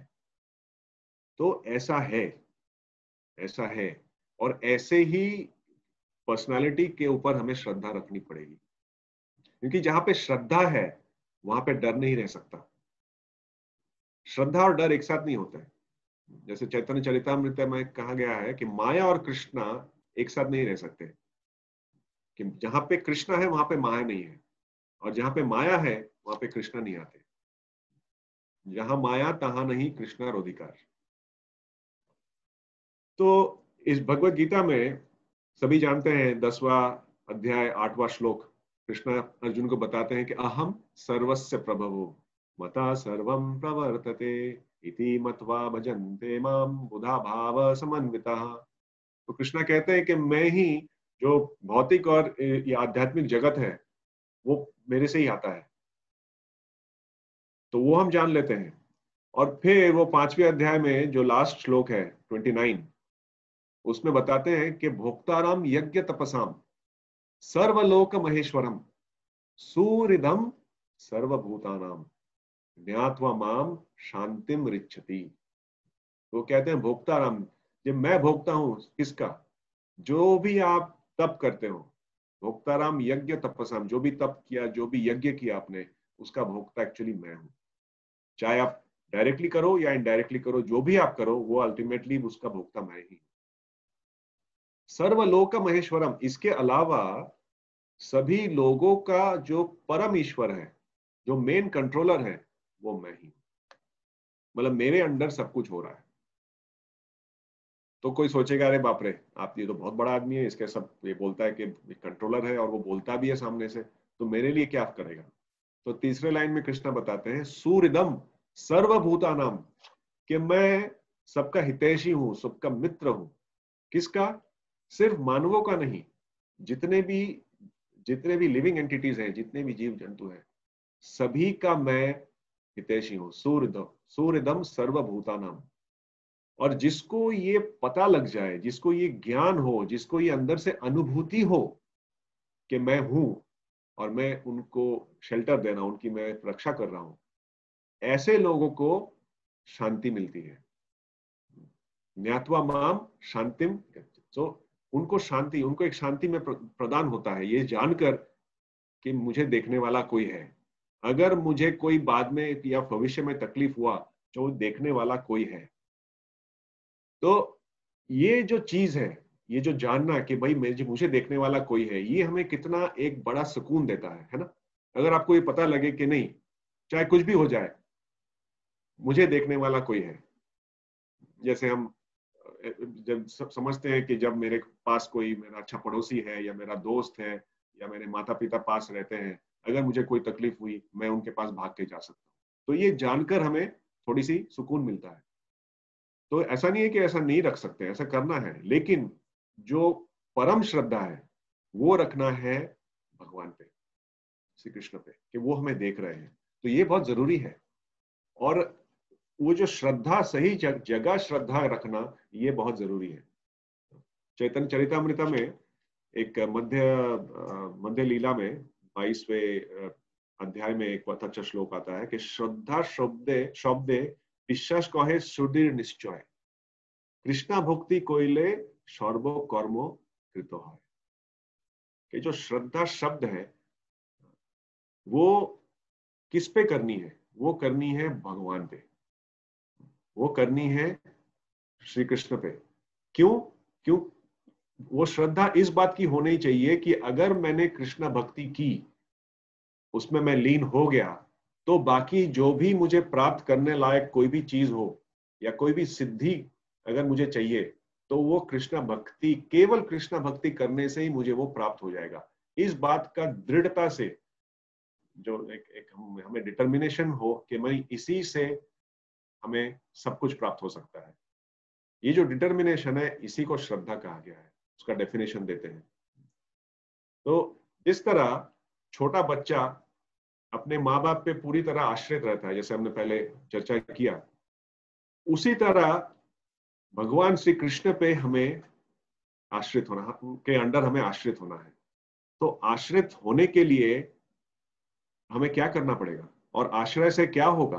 तो ऐसा है, ऐसा है। और ऐसे ही पर्सनालिटी के ऊपर हमें श्रद्धा रखनी पड़ेगी, क्योंकि जहां पे श्रद्धा है वहां पे डर नहीं रह सकता। श्रद्धा और डर एक साथ नहीं होता है। जैसे चैतन्य चरितामृत में कहा गया है कि माया और कृष्णा एक साथ नहीं रह सकते, कि जहां पे कृष्णा है वहां पे माया नहीं है, और जहां पे माया है वहां पे कृष्णा नहीं आते। जहां माया तहां नहीं कृष्णा रोधिकार। तो इस भगवत गीता में सभी जानते हैं 10वां अध्याय 8वां श्लोक, कृष्ण अर्जुन को बताते हैं कि अहम सर्वस्य प्रभवो मता सर्वं प्रवर्तते इति मत्वा भजन्ते माम बुधा भाव समन्वितः। तो कृष्णा कहते हैं कि मैं ही, जो भौतिक और ये आध्यात्मिक जगत है वो मेरे से ही आता है, तो वो हम जान लेते हैं। और फिर वो 5वें अध्याय में जो लास्ट श्लोक है 29, उसमें बताते हैं कि भोक्ताराम यज्ञ तपसाम सर्वलोक महेश्वरम सूरिदम सर्वभूतानाम ज्ञात्वा माम शांतिम रिच्छति। तो कहते हैं भोक्ताराम, जब मैं भोगता हूं किसका? जो भी आप तप करते हो, भोक्ताराम यज्ञ तपसाम, जो भी तप किया, जो भी यज्ञ किया आपने, उसका भोक्ता एक्चुअली मैं हूं। चाहे आप डायरेक्टली करो या इनडायरेक्टली करो, जो भी आप करो वो अल्टीमेटली उसका भोक्ता मैं ही। सर्वलोक महेश्वरम, इसके अलावा सभी लोगों का जो परम ईश्वर है, जो मेन कंट्रोलर है, वो मैं ही। मतलब मेरे अंडर सब कुछ हो रहा है। तो कोई सोचेगा अरे बाप रे, आप ये तो बहुत बड़ा आदमी है, इसके सब ये बोलता है कि कंट्रोलर है और वो बोलता भी है सामने से, तो मेरे लिए क्या करेगा? तो तीसरे लाइन में कृष्ण बताते हैं सूर्यदम सर्वभूतानाम, कि मैं सबका हितैषी हूं, सबका मित्र हूं। किसका? सिर्फ मानवों का नहीं, जितने भी लिविंग एंटिटीज हैं, जितने भी जीव जंतु हैं, सभी का मैं हितैषी हूं। सूर्यदम सर्वभूतानाम। और जिसको ये पता लग जाए, जिसको ये ज्ञान हो, जिसको ये अंदर से अनुभूति हो कि मैं हूं और मैं उनको शेल्टर दे रहा हूं, उनकी मैं रक्षा कर रहा हूं, ऐसे लोगों को शांति मिलती है। ज्ञात्वा माम शांतिम, तो उनको शांति, उनको एक शांति में प्रदान होता है, ये जानकर कि मुझे देखने वाला कोई है। अगर मुझे कोई बाद में या भविष्य में तकलीफ हुआ, तो देखने वाला कोई है। तो ये जो चीज है, ये जो जानना कि भाई मुझे देखने वाला कोई है, ये हमें कितना एक बड़ा सुकून देता है ना? अगर आपको ये पता लगे कि नहीं, चाहे कुछ भी हो जाए, मुझे देखने वाला कोई है। जैसे हम जब समझते हैं कि जब मेरे पास कोई मेरा अच्छा पड़ोसी है या मेरा दोस्त है या मेरे माता पिता पास रहते हैं, अगर मुझे कोई तकलीफ हुई मैं उनके पास भाग के जा सकता हूँ। तो ये जानकर हमें थोड़ी सी सुकून मिलता है। तो ऐसा नहीं है कि ऐसा नहीं रख सकते, ऐसा करना है, लेकिन जो परम श्रद्धा है वो रखना है भगवान पे, श्री कृष्ण पे, कि वो हमें देख रहे हैं। तो ये बहुत जरूरी है। और वो जो श्रद्धा, सही जगह श्रद्धा रखना, ये बहुत जरूरी है। चैतन्य चरितामृत में एक मध्य लीला में 22वें अध्याय में एक बहुत अच्छा श्लोक आता है कि श्रद्धा शब्दे বিশ্বাস कहे सुदृढ़ निश्चय कृष्णा भक्ति कोइले सर्व कर्म कृत है। कि जो श्रद्धा शब्द है वो किस पे करनी है? वो करनी है भगवान पे, वो करनी है श्री कृष्ण पे। क्यों? क्यों? वो श्रद्धा इस बात की होनी चाहिए कि अगर मैंने कृष्ण भक्ति की, उसमें मैं लीन हो गया, तो बाकी जो भी मुझे प्राप्त करने लायक कोई भी चीज हो या कोई भी सिद्धि अगर मुझे चाहिए, तो वो कृष्ण भक्ति, केवल कृष्ण भक्ति करने से ही मुझे वो प्राप्त हो जाएगा। इस बात का दृढ़ता से जो एक हमें डिटर्मिनेशन हो कि मैं इसी से हमें सब कुछ प्राप्त हो सकता है। ये जो डिटर्मिनेशन है, इसी को श्रद्धा कहा गया है। उसका डेफिनेशन देते हैं। तो जिस तरह छोटा बच्चा अपने माँ बाप पे पूरी तरह आश्रित रहता है, जैसे हमने पहले चर्चा किया, उसी तरह भगवान श्री कृष्ण पे हमें आश्रित होना, के अंडर हमें आश्रित होना है। तो आश्रित होने के लिए हमें क्या करना पड़ेगा और आश्रय से क्या होगा?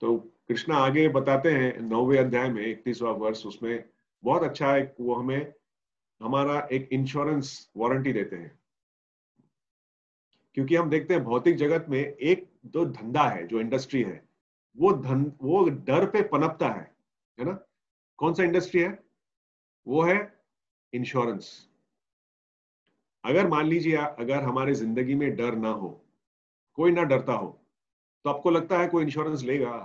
तो कृष्ण आगे बताते हैं 9वें अध्याय में 31वां वर्ष, उसमें बहुत अच्छा है, वो हमें हमारा एक इंश्योरेंस वारंटी देते हैं। क्योंकि हम देखते हैं भौतिक जगत में एक जो धंधा है, जो इंडस्ट्री है, वो डर पे पनपता है ना? कौन सा इंडस्ट्री है? वो है इंश्योरेंस। अगर मान लीजिए अगर हमारे जिंदगी में डर ना हो, कोई ना डरता हो, तो आपको लगता है कोई इंश्योरेंस लेगा?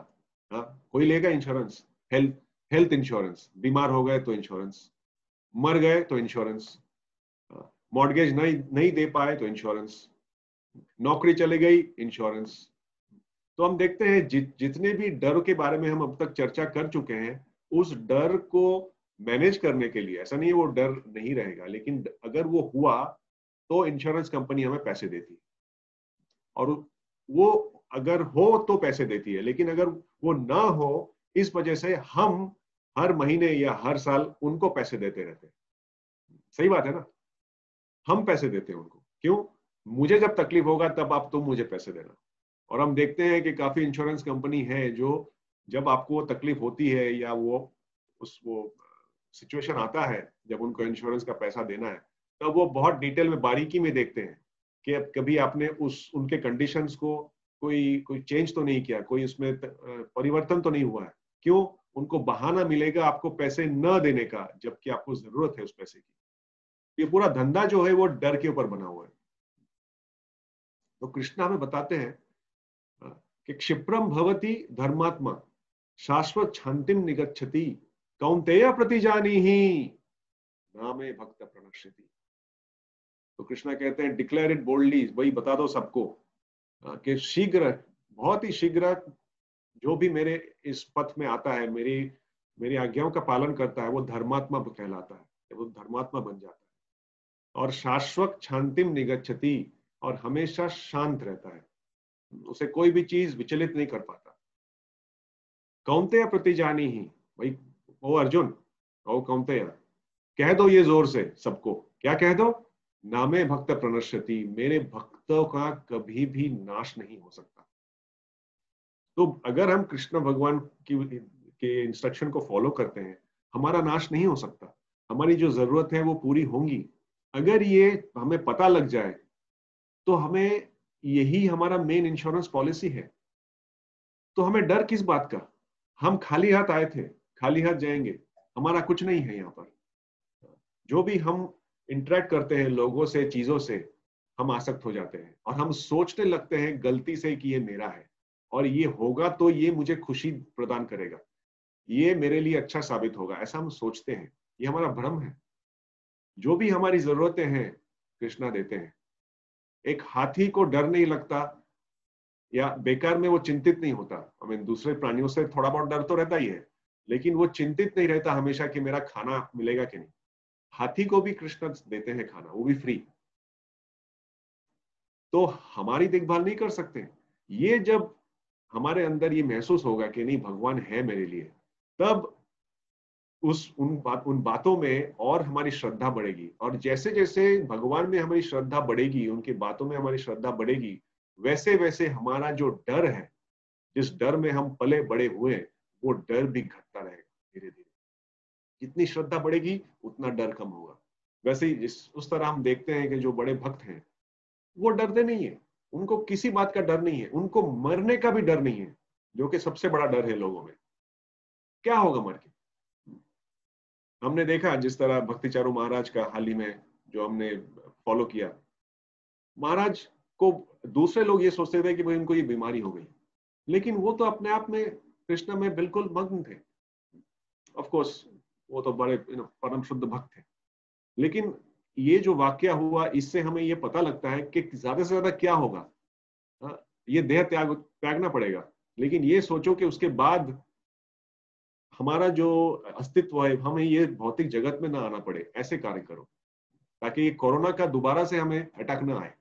कोई लेगा इंश्योरेंस? हेल्थ हेल्थ इंश्योरेंस, बीमार हो गए तो इंश्योरेंस, मर गए तो इंश्योरेंस, मॉर्गेज नहीं नहीं दे पाए तो इंश्योरेंस, नौकरी चली गई इंश्योरेंस। तो हम देखते हैं जितने भी डर के बारे में हम अब तक चर्चा कर चुके हैं, उस डर को मैनेज करने के लिए, ऐसा नहीं है वो डर नहीं रहेगा, लेकिन अगर वो हुआ तो इंश्योरेंस कंपनी हमें पैसे देती है, और वो अगर हो तो पैसे देती है, लेकिन अगर वो ना हो, इस वजह से हम हर महीने या हर साल उनको पैसे देते रहते हैं। सही बात है ना? हम पैसे देते हैं उनको। क्यों? मुझे जब तकलीफ होगा तब आप तुम मुझे पैसे देना। और हम देखते हैं कि काफी इंश्योरेंस कंपनी है जो जब आपको तकलीफ होती है या वो सिचुएशन आता है जब उनको इंश्योरेंस का पैसा देना है, तब वो बहुत डिटेल में बारीकी में देखते हैं कि अब कभी आपने उनके कंडीशंस को कोई कोई चेंज तो नहीं किया, कोई उसमें परिवर्तन तो नहीं हुआ है। क्यों? उनको बहाना मिलेगा आपको पैसे न देने का, जबकि आपको जरूरत है उस पैसे की। ये पूरा धंधा जो है वो डर के ऊपर बना हुआ है। तो कृष्ण हमें बताते हैं कि क्षिप्रम भवति धर्मात्मा शाश्वत शांतिम निगच्छति कौन्तेय प्रतिजानीहि नामे भक्त प्रणश्यति। तो कृष्णा कहते हैं डिक्लेयर इट बोल्डली, वही बता दो सबको कि शीघ्र, बहुत ही शीघ्र जो भी मेरे इस पथ में आता है, मेरी आज्ञाओं का पालन करता है, वो धर्मात्मा कहलाता है, वो धर्मात्मा बन जाता है। और शाश्वत शांतिम निगच्छति, और हमेशा शांत रहता है, उसे कोई भी चीज विचलित नहीं कर पाता। कौन्तेय प्रतिजानी ही, भाई ओ अर्जुन, ओ कौन्तेय, कह दो ये जोर से सबको, क्या कह दो? नामे भक्त प्रणश्यति, मेरे भक्तों का कभी भी नाश नहीं हो सकता। तो अगर हम कृष्ण भगवान के इंस्ट्रक्शन को फॉलो करते हैं, हमारा नाश नहीं हो सकता, हमारी जो जरूरत है वो पूरी होंगी। अगर ये हमें पता लग जाए तो हमें यही हमारा मेन इंश्योरेंस पॉलिसी है। तो हमें डर किस बात का? हम खाली हाथ आए थे, खाली हाथ जाएंगे, हमारा कुछ नहीं है यहाँ पर। जो भी हम इंटरेक्ट करते हैं लोगों से, चीजों से, हम आसक्त हो जाते हैं और हम सोचने लगते हैं गलती से कि ये मेरा है और ये होगा तो ये मुझे खुशी प्रदान करेगा, ये मेरे लिए अच्छा साबित होगा, ऐसा हम सोचते हैं। ये हमारा भ्रम है। जो भी हमारी जरूरतें हैं कृष्णा देते हैं। एक हाथी को डर नहीं लगता या बेकार में वो चिंतित नहीं होता। हमें दूसरे प्राणियों से थोड़ा बहुत डर तो रहता ही है, लेकिन वो चिंतित नहीं रहता हमेशा कि मेरा खाना मिलेगा कि नहीं। हाथी को भी कृष्ण देते हैं खाना, वो भी फ्री। तो हमारी देखभाल नहीं कर सकते। ये जब हमारे अंदर ये महसूस होगा कि नहीं भगवान है मेरे लिए, तब उन बातों में और हमारी श्रद्धा बढ़ेगी। और जैसे जैसे भगवान में हमारी श्रद्धा बढ़ेगी, उनकी बातों में हमारी श्रद्धा बढ़ेगी, वैसे वैसे हमारा जो डर है, जिस डर में हम पले बड़े हुए, वो डर भी घटता रहेगा धीरे धीरे। जितनी श्रद्धा बढ़ेगी उतना डर कम होगा। वैसे ही उस तरह हम देखते हैं कि जो बड़े भक्त हैं वो डरते नहीं है, उनको किसी बात का डर नहीं है, उनको मरने का भी डर नहीं है, जो कि सबसे बड़ा डर है लोगों में। क्या होगा मर के? हमने देखा जिस तरह भक्ति चारू महाराज का हाल ही में जो हमने फॉलो किया, महाराज को दूसरे लोग ये सोचते थे कि भाई उनको ये बीमारी हो गई, लेकिन वो तो अपने आप में कृष्ण में बिल्कुल मग्न थे। ऑफ कोर्स वो तो बड़े परम शुद्ध भक्त थे, लेकिन ये जो वाकया हुआ इससे हमें ये पता लगता है कि ज्यादा से ज्यादा क्या होगा। ये देह त्यागना पड़ेगा, लेकिन ये सोचो कि उसके बाद हमारा जो अस्तित्व है, हमें ये भौतिक जगत में ना आना पड़े, ऐसे कार्य करो ताकि कोरोना का दोबारा से हमें अटैक ना आए।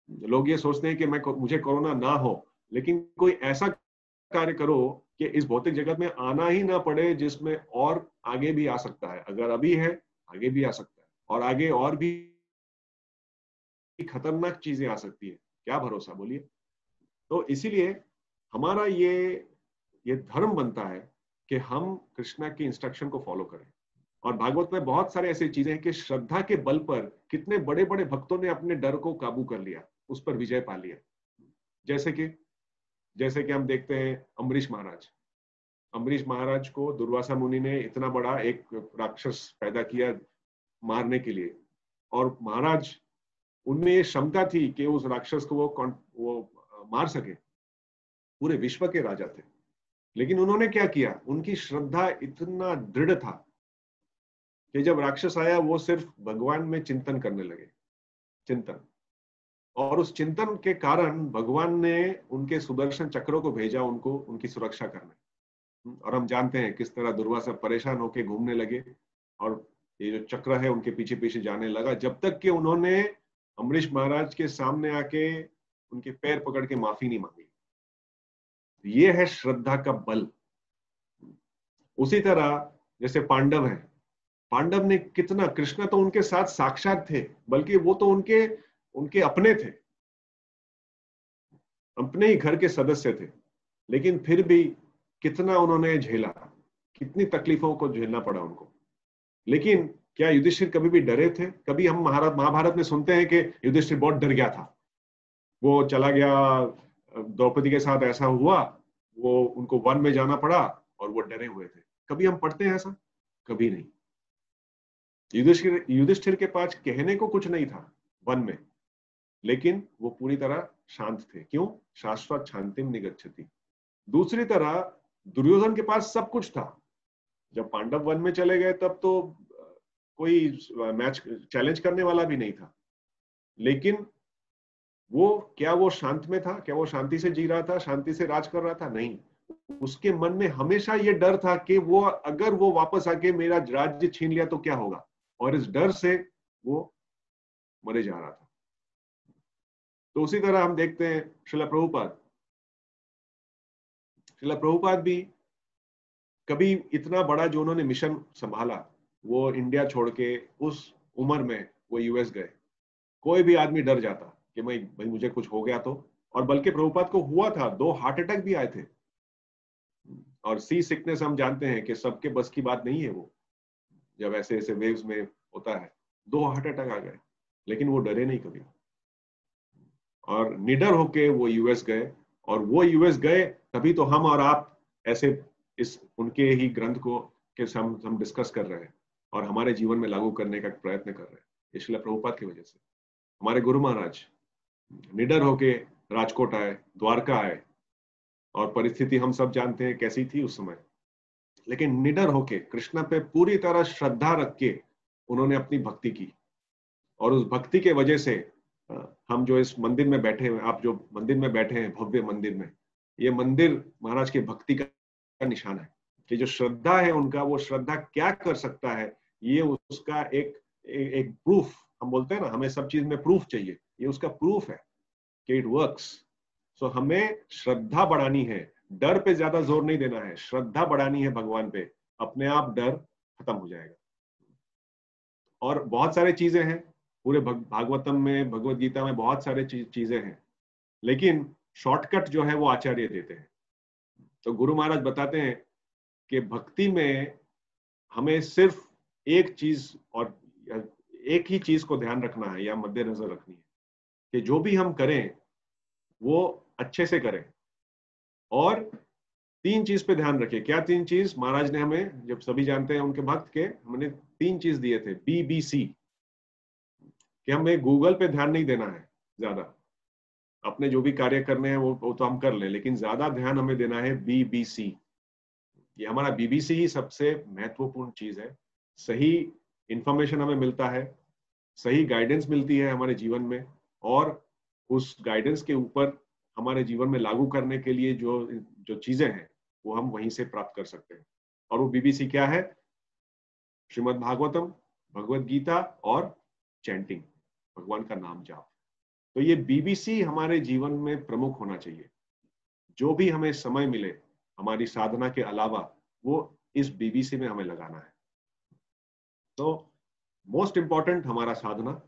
लोग ये सोचते हैं कि मुझे कोरोना ना हो, लेकिन कोई ऐसा कार्य करो कि इस भौतिक जगत में आना ही ना पड़े, जिसमें और आगे भी आ सकता है। अगर अभी है, आगे भी आ सकता है, और आगे और भी खतरनाक चीजें आ सकती है, क्या भरोसा, बोलिए। तो इसीलिए हमारा ये धर्म बनता है कि हम कृष्णा की इंस्ट्रक्शन को फॉलो करें। और भागवत में बहुत सारे ऐसी चीजें हैं कि श्रद्धा के बल पर कितने बड़े बड़े भक्तों ने अपने डर को काबू कर लिया, उस पर विजय पा लिया। जैसे कि हम देखते हैं अम्बरीश महाराज को दुर्वासा मुनि ने इतना बड़ा एक राक्षस पैदा किया मारने के लिए, और महाराज उनमें ये क्षमता थी कि उस राक्षस को वो मार सके, पूरे विश्व के राजा थे। लेकिन उन्होंने क्या किया, उनकी श्रद्धा इतना दृढ़ था कि जब राक्षस आया वो सिर्फ भगवान में चिंतन करने लगे, चिंतन, और उस चिंतन के कारण भगवान ने उनके सुदर्शन चक्रों को भेजा उनको उनकी सुरक्षा करने। और हम जानते हैं किस तरह दुर्वासा परेशान होकर घूमने लगे, और ये जो चक्र है उनके पीछे पीछे जाने लगा, जब तक कि उन्होंने अम्बरीश महाराज के सामने आके उनके पैर पकड़ के माफी नहीं मांगी। ये है श्रद्धा का बल। उसी तरह जैसे पांडव है, पांडव ने कितना, कृष्ण तो उनके साथ साक्षात थे, बल्कि वो तो उनके अपने थे, अपने ही घर के सदस्य थे, लेकिन फिर भी कितना उन्होंने झेला, कितनी तकलीफों को झेलना पड़ा उनको। लेकिन क्या युधिष्ठिर कभी भी डरे थे? कभी हम महाभारत में सुनते हैं कि युधिष्ठिर बहुत डर गया था, वो चला गया, द्रौपदी के साथ ऐसा हुआ, वो उनको वन में जाना पड़ा और वो डरे हुए थे। कभी हम पढ़ते हैं ऐसा? कभी नहीं। युधिष्ठिर के पास कहने को कुछ नहीं था वन में, लेकिन वो पूरी तरह शांत थे। क्यों? शाश्वत शांतिम निगच्छति। दूसरी तरह दुर्योधन के पास सब कुछ था। जब पांडव वन में चले गए तब तो कोई मैच चैलेंज करने वाला भी नहीं था, लेकिन क्या वो शांत में था? क्या वो शांति से जी रहा था, शांति से राज कर रहा था? नहीं। उसके मन में हमेशा ये डर था कि वो अगर वो वापस आके मेरा राज्य छीन लिया तो क्या होगा, और इस डर से वो मरे जा रहा था। तो उसी तरह हम देखते हैं श्रील प्रभुपाद भी कभी इतना बड़ा जो उन्होंने मिशन संभाला, वो इंडिया छोड़ के उस उम्र में वो यूएस गए। कोई भी आदमी डर जाता कि भाई मुझे कुछ हो गया तो, और बल्कि प्रभुपाद को हुआ था, 2 हार्ट अटैक भी आए थे। और सी सिकनेस हम जानते हैं कि सबके बस की बात नहीं है, वो जब ऐसे ऐसे वेव्स में होता है। 2 हार्ट अटैक आ गए, लेकिन वो डरे नहीं कभी, और निडर होके वो यूएस गए। और वो यूएस गए तभी तो हम और आप ऐसे इस उनके ही ग्रंथ को के हम डिस्कस कर रहे हैं और हमारे जीवन में लागू करने का प्रयत्न कर रहे हैं। ये श्रील प्रभुपाद की वजह से। हमारे गुरु महाराज निडर होके राजकोट आए, द्वारका आए, और परिस्थिति हम सब जानते हैं कैसी थी उस समय, लेकिन निडर होके कृष्ण पे पूरी तरह श्रद्धा रख के उन्होंने अपनी भक्ति की। और उस भक्ति के वजह से हम जो इस मंदिर में बैठे हैं, आप जो मंदिर में बैठे हैं, भव्य मंदिर में, ये मंदिर महाराज की भक्ति का निशान है कि जो श्रद्धा है उनका, वो श्रद्धा क्या कर सकता है, ये उसका एक प्रूफ। हम बोलते हैं ना, हमें सब चीज में प्रूफ चाहिए, ये उसका प्रूफ है कि इट वर्क्स। सो हमें श्रद्धा बढ़ानी है, डर पे ज्यादा जोर नहीं देना है, श्रद्धा बढ़ानी है भगवान पे, अपने आप डर खत्म हो जाएगा। और बहुत सारे चीजें हैं पूरे भागवतम में, भगवत गीता में बहुत सारे चीजें हैं, लेकिन शॉर्टकट जो है वो आचार्य देते हैं। तो गुरु महाराज बताते हैं कि भक्ति में हमें सिर्फ एक चीज और एक ही चीज को ध्यान रखना है या मद्देनजर रखनी है कि जो भी हम करें वो अच्छे से करें। और 3 चीज पे ध्यान रखिए। क्या 3 चीज? महाराज ने हमें, जब सभी जानते हैं उनके भक्त के, हमने 3 चीज दिए थे, BBC, कि हमें गूगल पे ध्यान नहीं देना है ज्यादा। अपने जो भी कार्य करने हैं वो तो हम कर लें, लेकिन ज्यादा ध्यान हमें देना है BBC। ये हमारा BBC ही सबसे महत्वपूर्ण चीज है। सही इंफॉर्मेशन हमें मिलता है, सही गाइडेंस मिलती है हमारे जीवन में, और उस गाइडेंस के ऊपर हमारे जीवन में लागू करने के लिए जो जो चीजें हैं वो हम वहीं से प्राप्त कर सकते हैं। और वो BBC क्या है? श्रीमद् भागवतम, भगवत गीता और चैंटिंग, भगवान का नाम जाप। तो ये BBC हमारे जीवन में प्रमुख होना चाहिए। जो भी हमें समय मिले हमारी साधना के अलावा, वो इस BBC में हमें लगाना है। तो मोस्ट इंपॉर्टेंट हमारा साधना,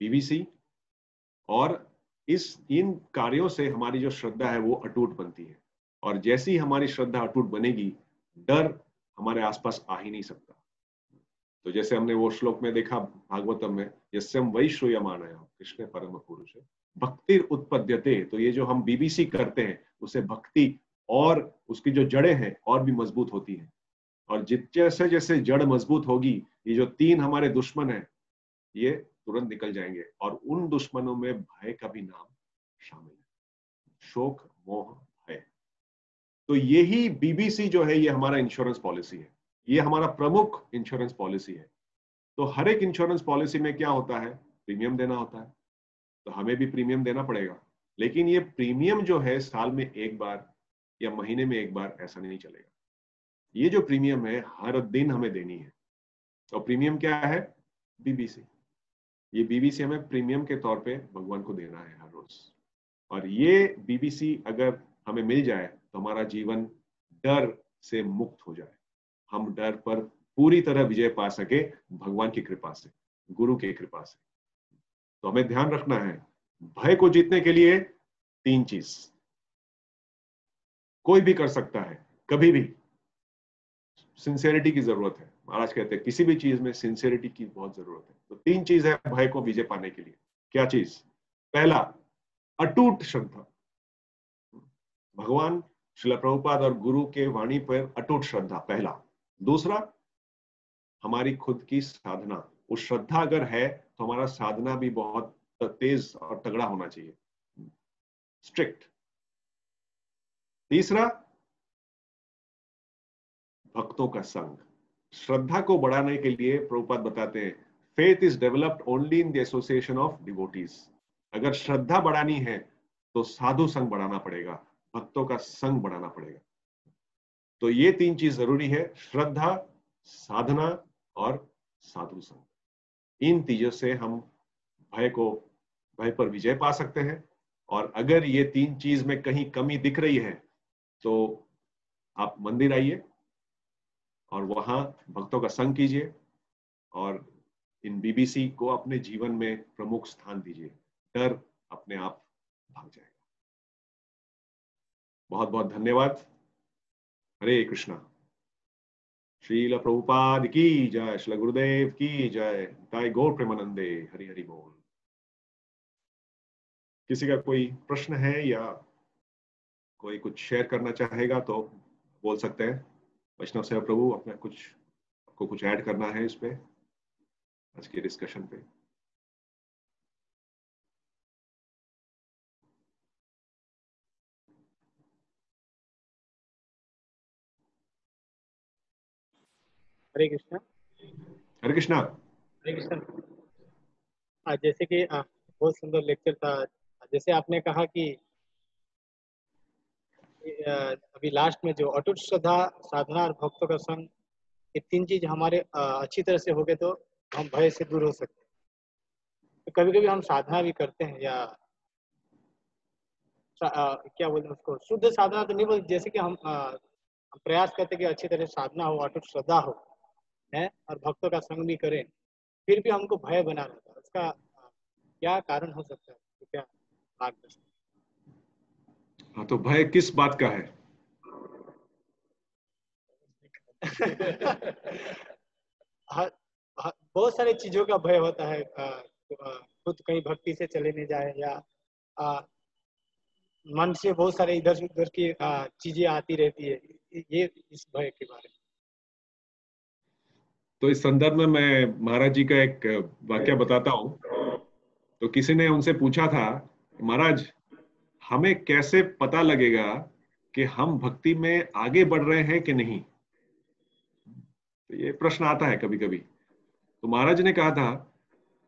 BBC, और इन कार्यों से हमारी जो श्रद्धा है वो अटूट बनती है। और जैसी हमारी श्रद्धा अटूट बनेगी, डर हमारे आसपास आ ही नहीं सकता। तो जैसे हमने वो श्लोक में देखा भागवतम में, यस्यम वै श्रूयमाणः कृष्ण परम पुरुष भक्ति उत्पद्यते। तो ये जो हम BBC करते हैं उसे भक्ति और उसकी जो जड़ें हैं और भी मजबूत होती हैं। और जैसे जैसे जड़ मजबूत होगी, ये जो 3 हमारे दुश्मन हैं ये तुरंत निकल जाएंगे। और उन दुश्मनों में भय का भी नाम शामिल है, शोक, मोह, भय। तो यही BBC जो है ये हमारा इंश्योरेंस पॉलिसी है, ये हमारा प्रमुख इंश्योरेंस पॉलिसी है। तो हर एक इंश्योरेंस पॉलिसी में क्या होता है? प्रीमियम देना होता है। तो हमें भी प्रीमियम देना पड़ेगा, लेकिन ये प्रीमियम जो है साल में एक बार या महीने में एक बार ऐसा नहीं चलेगा। ये जो प्रीमियम है हर दिन हमें देनी है। और प्रीमियम क्या है? BBC। ये BBC हमें प्रीमियम के तौर पे भगवान को देना है हर रोज। और ये BBC अगर हमें मिल जाए तो हमारा जीवन डर से मुक्त हो जाए, हम डर पर पूरी तरह विजय पा सके भगवान की कृपा से, गुरु की कृपा से। तो हमें ध्यान रखना है, भय को जीतने के लिए 3 चीज कोई भी कर सकता है, कभी भी। सिंसेरिटी की जरूरत है। महाराज कहते हैं किसी भी चीज में सिंसेरिटी की बहुत जरूरत है। तो 3 चीज है भय को विजय पाने के लिए। क्या चीज? पहला, अटूट श्रद्धा। भगवान श्रील प्रभुपाद और गुरु के वाणी पर अटूट श्रद्धा, पहला। दूसरा, हमारी खुद की साधना। वो श्रद्धा अगर है तो हमारा साधना भी बहुत तेज और तगड़ा होना चाहिए, स्ट्रिक्ट। तीसरा, भक्तों का संग। श्रद्धा को बढ़ाने के लिए प्रभुपाद बताते हैं, faith is developed only in the association of devotees. अगर श्रद्धा बढ़ानी है तो साधु संग बढ़ाना पड़ेगा, भक्तों का संग बढ़ाना पड़ेगा। तो ये 3 चीज जरूरी है, श्रद्धा, साधना और साधु संग। इन चीजों से हम भय पर विजय पा सकते हैं। और अगर ये 3 चीज में कहीं कमी दिख रही है तो आप मंदिर आइए और वहां भक्तों का संग कीजिए और इन BBC को अपने जीवन में प्रमुख स्थान दीजिए। डर अपने आप भाग जाएगा। बहुत बहुत धन्यवाद। हरे कृष्णा। श्रील प्रभुपाद की जय, श्रील गुरुदेव की जय, ताई गौर प्रेमानंदे। हरि हरि बोल। किसी का कोई प्रश्न है या कोई कुछ शेयर करना चाहेगा तो बोल सकते हैं। वैष्णव सेवा प्रभु, अपना कुछ, आपको कुछ ऐड करना है इस पे, आज के डिस्कशन पे? हरे कृष्णा। हरे कृष्णा। हरे कृष्णा। जैसे कि बहुत सुंदर लेक्चर था। जैसे आपने कहा कि अभी लास्ट में जो अटूट श्रद्धा, साधना और भक्तों का संग, ये 3 चीज हमारे अच्छी तरह से हो गए तो हम भय से दूर हो सकते हैं। तो कभी कभी हम साधना भी करते हैं या क्या बोलते हैं उसको, शुद्ध साधना तो नहीं बोलते, जैसे कि हम प्रयास करते कि अच्छी तरह साधना हो, अटूट श्रद्धा हो है, और भक्तों का संग भी करें, फिर भी हमको भय बना रहता है। उसका क्या कारण हो सकता है? तो क्या मार्गदर्शन? हाँ, तो भय किस बात का है? बहुत सारी चीजों का भय होता है। खुद कहीं भक्ति से चले नहीं जाए, या मन से बहुत सारे इधर से उधर की चीजें आती रहती है, ये इस भय के बारे में। तो इस संदर्भ में मैं महाराज जी का एक वाक्य बताता हूँ। तो किसी ने उनसे पूछा था, महाराज हमें कैसे पता लगेगा कि हम भक्ति में आगे बढ़ रहे हैं कि नहीं? तो ये प्रश्न आता है कभी कभी। तो महाराज ने कहा था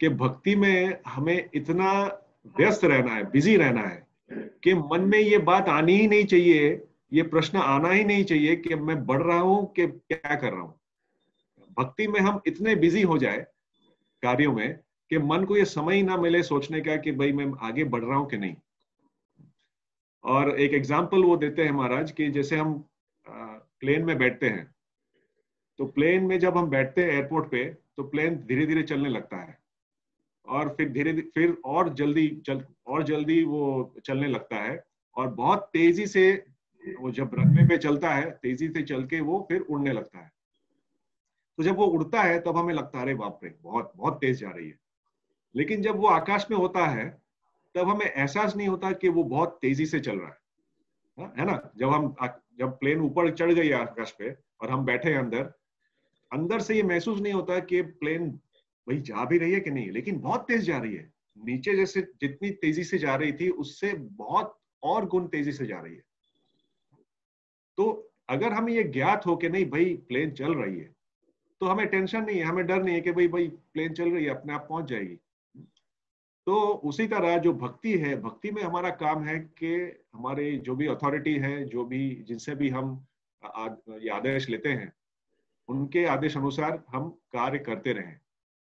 कि भक्ति में हमें इतना व्यस्त रहना है, बिजी रहना है कि मन में ये बात आनी ही नहीं चाहिए, ये प्रश्न आना ही नहीं चाहिए कि मैं बढ़ रहा हूं कि क्या कर रहा हूं। भक्ति में हम इतने बिजी हो जाए कार्यों में कि मन को ये समय ही ना मिले सोचने का कि भाई मैं आगे बढ़ रहा हूं कि नहीं। और एक एग्जाम्पल वो देते हैं महाराज कि जैसे हम प्लेन में बैठते हैं, तो प्लेन में जब हम बैठते हैं एयरपोर्ट पे, तो प्लेन धीरे धीरे चलने लगता है और फिर और जल्दी वो चलने लगता है और बहुत तेजी से वो जब रनवे पे चलता है तेजी से चल के वो फिर उड़ने लगता है। तो जब वो उड़ता है तब हमें लगता है अरे बाप रे बहुत बहुत तेज जा रही है। लेकिन जब वो आकाश में होता है तब हमें एहसास नहीं होता कि वो बहुत तेजी से चल रहा है ना। जब प्लेन ऊपर चढ़ गई आकाश पे और हम बैठे हैं अंदर से ये महसूस नहीं होता कि प्लेन वही जा भी रही है कि नहीं, लेकिन बहुत तेज जा रही है। नीचे जैसे जितनी तेजी से जा रही थी उससे बहुत और गुण तेजी से जा रही है। तो अगर हमें ये ज्ञात हो कि नहीं भाई प्लेन चल रही है, तो हमें टेंशन नहीं है, हमें डर नहीं है कि भाई प्लेन चल रही है, अपने आप पहुंच जाएगी। तो उसी तरह जो भक्ति है, भक्ति में हमारा काम है कि हमारे जो भी अथॉरिटी है, जो भी जिनसे भी हम ये आदेश लेते हैं, उनके आदेश अनुसार हम कार्य करते रहें।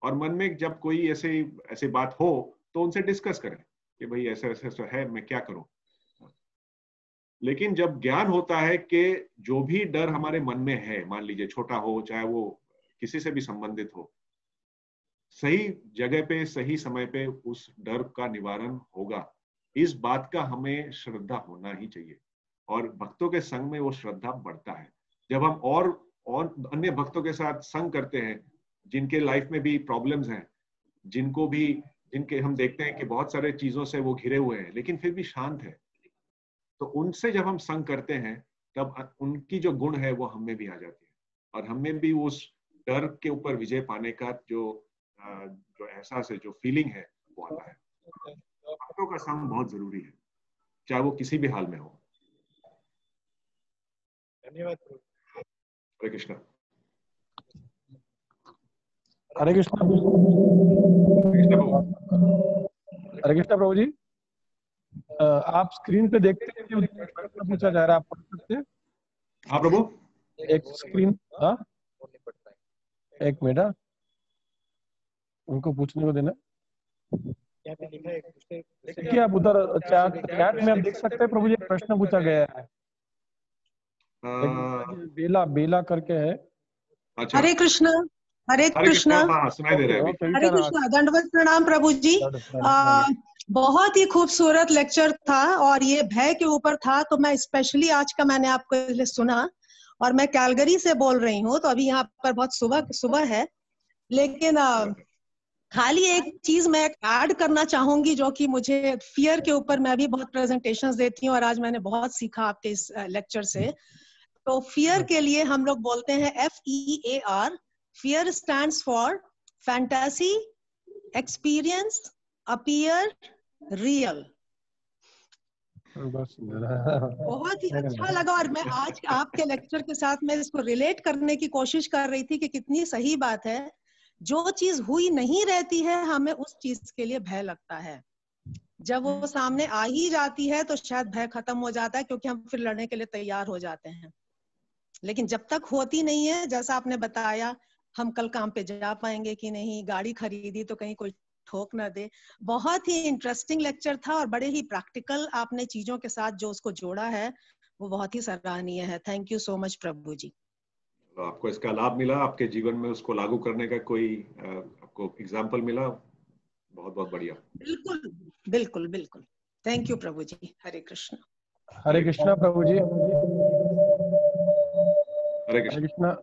और मन में जब कोई ऐसे बात हो तो उनसे डिस्कस करें कि भाई ऐसा ऐसा है, मैं क्या करूं। लेकिन जब ज्ञान होता है कि जो भी डर हमारे मन में है, मान लीजिए छोटा हो चाहे वो किसी से भी संबंधित हो, सही जगह पे सही समय पे उस डर का निवारण होगा, इस बात का हमें श्रद्धा होना ही चाहिए। और भक्तों के संग में वो श्रद्धा बढ़ता है जब हम और अन्य भक्तों के साथ संग करते हैं जिनके लाइफ में भी प्रॉब्लम्स हैं, जिनके हम देखते हैं कि बहुत सारे चीजों से वो घिरे हुए हैं लेकिन फिर भी शांत है। तो उनसे जब हम संग करते हैं तब उनकी जो गुण है वो हमें भी आ जाती है और हमें भी उस डर के ऊपर विजय पाने का जो एहसास है, जो फीलिंग है, वो आता है। भक्तों का संग बहुत जरूरी है, चाहे वो किसी भी हाल में हो। धन्यवाद। हरे कृष्णा। हरे कृष्णा। हरे कृष्णा प्रभु जी, आप स्क्रीन पे देखते हैं जो प्रश्न पूछा जा रहा है, आप पढ़ सकते हैं? हाँ प्रभु, एक स्क्रीन, हाँ एक मिनट, उनको पूछने को देना। देखिए आप उधर चैट में आप देख सकते हैं प्रभु जी, प्रश्न पूछा गया है। बेला करके है। अच्छा। हरे कृष्णा। हरे कृष्णा। हाँ, सुनाई दे रहा है अभी। हरे कृष्णा, दंडवत प्रणाम प्रभु जी। बहुत ही खूबसूरत लेक्चर था और ये भय के ऊपर था, तो मैं स्पेशली आज का मैंने आपको सुना और मैं कैलगरी से बोल रही हूँ, तो अभी यहाँ पर बहुत सुबह है। लेकिन खाली एक चीज मैं ऐड करना चाहूंगी जो कि मुझे फियर के ऊपर, मैं भी बहुत प्रेजेंटेशंस देती हूँ और आज मैंने बहुत सीखा आपके इस लेक्चर से। तो फियर के लिए हम लोग बोलते हैं FEAR। Fear stands for fantasy, experience, appear, real. बहुत ही अच्छा लगा और मैं आज आपके लेक्चर के साथ मैं इसको रिलेट करने की कोशिश कर रही थी कि कितनी सही बात है। जो चीज हुई नहीं रहती है हमें उस चीज के लिए भय लगता है, जब वो सामने आ ही जाती है तो शायद भय खत्म हो जाता है क्योंकि हम फिर लड़ने के लिए तैयार हो जाते हैं। लेकिन जब तक होती नहीं है, जैसा आपने बताया, हम कल काम पे जा पाएंगे कि नहीं, गाड़ी खरीदी तो कहीं कोई ठोक ना दे। बहुत ही इंटरेस्टिंग लेक्चर था और बड़े ही प्रैक्टिकल आपने चीजों के साथ जो उसको जोड़ा है वो बहुत ही सराहनीय है। थैंक यू सो मच प्रभु जी। आपको इसका लाभ मिला, आपके जीवन में उसको लागू करने का कोई आपको एग्जाम्पल मिला, बहुत बहुत बढ़िया। बिल्कुल बिल्कुल बिल्कुल। थैंक यू प्रभु जी। हरे कृष्ण। हरे कृष्णा प्रभु जी। हरे कृष्णा।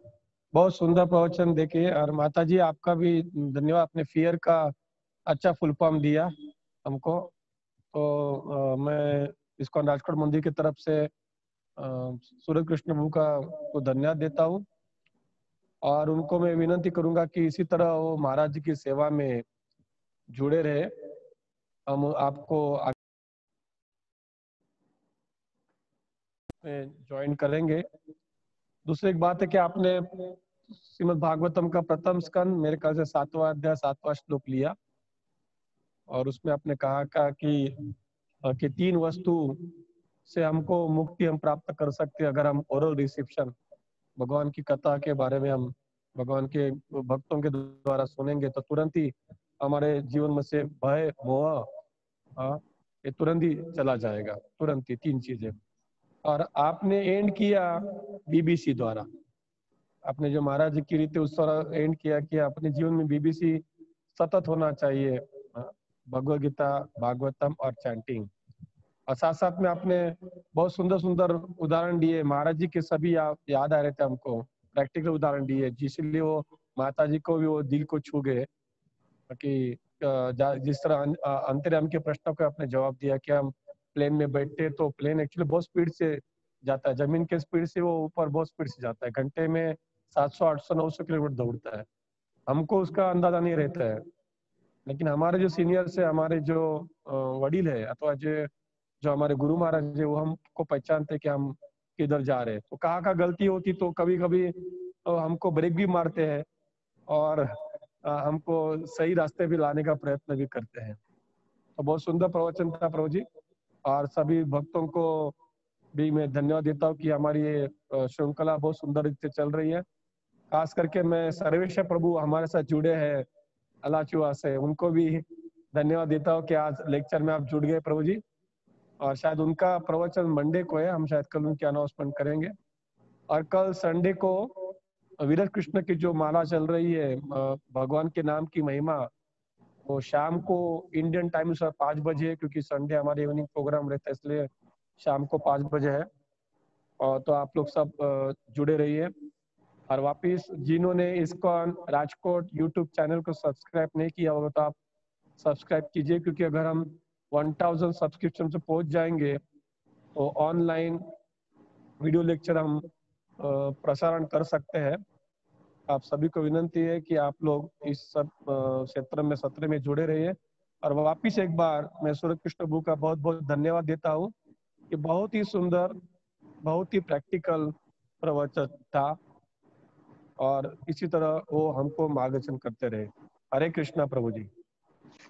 बहुत सुंदर प्रवचन देके, और माता जी आपका भी धन्यवाद, आपने फियर का अच्छा फुल फॉर्म दिया हमको। तो मैं इस्कॉन राजकोट मंदिर की तरफ से सूर्य कृष्ण प्रभु का को धन्यवाद देता हूँ, और उनको मैं विनती करूंगा कि इसी तरह वो महाराज जी की सेवा में जुड़े रहे। हम आपको ज्वाइन करेंगे। दूसरी एक बात है कि आपने श्रीमद् भागवतम का प्रथम स्कंद मेरे ख्याल से 7वां अध्याय 7वां श्लोक लिया, और उसमें आपने कहा कि 3 वस्तु से हमको मुक्ति हम प्राप्त कर सकते हैं अगर हम ओरल रिसेप्शन भगवान की कथा के बारे में हम भगवान के भक्तों के द्वारा सुनेंगे तो तुरंत ही हमारे जीवन में से भय मोह ये तुरंत ही चला जाएगा, तुरंत ही 3 चीजें। और आपने एंड किया बीबीसी द्वारा, आपने जो महाराज जी की रीति उस तरह एंड किया कि अपने जीवन में बीबीसी सतत होना चाहिए, भगवद गीता, भागवतम और चैंटिंग। और साथ साथ में आपने बहुत सुंदर सुंदर उदाहरण दिए, महाराज जी के सभी याद आ रहे थे हमको, प्रैक्टिकल उदाहरण दिए, जिसलिए वो माता जी को भी वो दिल को छू गए कि जिस तरह अंतर्यामी के प्रश्नों का आपने जवाब दिया कि हम प्लेन में बैठते तो प्लेन एक्चुअली बहुत स्पीड से जाता है, जमीन के स्पीड से वो ऊपर बहुत स्पीड से जाता है, घंटे में 700, 800, 900 किलोमीटर दौड़ता है, हमको उसका अंदाजा नहीं रहता है। लेकिन हमारे जो सीनियर्स है, हमारे जो वडील है अथवा जो हमारे गुरु महाराज है, वो हमको पहचानते कि हम किधर जा रहे हैं। तो कहाँ गलती होती तो कभी कभी हमको ब्रेक भी मारते हैं और हमको सही रास्ते भी लाने का प्रयत्न भी करते हैं। तो बहुत सुंदर प्रवचन था प्रभु जी, और सभी भक्तों को भी मैं धन्यवाद देता हूँ कि हमारी ये श्रृंखला बहुत सुंदर रीति से चल रही है। खास करके मैं सर्वेश्वर प्रभु हमारे साथ जुड़े हैं अलाचुआ से, उनको भी धन्यवाद देता हूँ कि आज लेक्चर में आप जुड़ गए प्रभु जी। और शायद उनका प्रवचन मंडे को है, हम शायद कल उनकी अनाउंसमेंट करेंगे। और कल संडे को विरत कृष्ण की जो माला चल रही है भगवान के नाम की महिमा, वो शाम को इंडियन टाइम से 5 बजे है, क्योंकि संडे हमारे इवनिंग प्रोग्राम रहता है इसलिए शाम को 5 बजे है। और तो आप लोग सब जुड़े रहिए। और वापिस जिन्होंने इस्कॉन राजकोट यूट्यूब चैनल को सब्सक्राइब नहीं किया होगा तो आप सब्सक्राइब कीजिए, क्योंकि अगर हम 1000 सब्सक्रिप्शन से पहुंच जाएंगे तो ऑनलाइन वीडियो लेक्चर हम प्रसारण कर सकते हैं। आप सभी को विनती है कि आप लोग इस सब क्षेत्र में सत्र में जुड़े रहिए। और वापिस एक बार मैं सूर्य कृष्ण प्रभु का बहुत बहुत धन्यवाद देता हूँ कि बहुत ही सुंदर, बहुत ही प्रैक्टिकल प्रवचन था, और इसी तरह वो हमको मार्गदर्शन करते रहे। हरे कृष्णा प्रभु जी।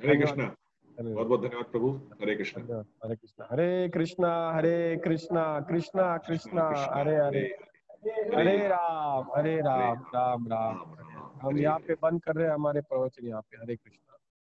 हरे कृष्णा, बहुत बहुत धन्यवाद प्रभु। हरे कृष्णा। हरे कृष्णा, हरे कृष्णा, हरे कृष्णा, कृष्णा कृष्णा हरे हरे, हरे राम, राम राम। हम यहाँ पे बंद कर रहे हैं हमारे प्रवचन यहाँ पे। हरे कृष्णा।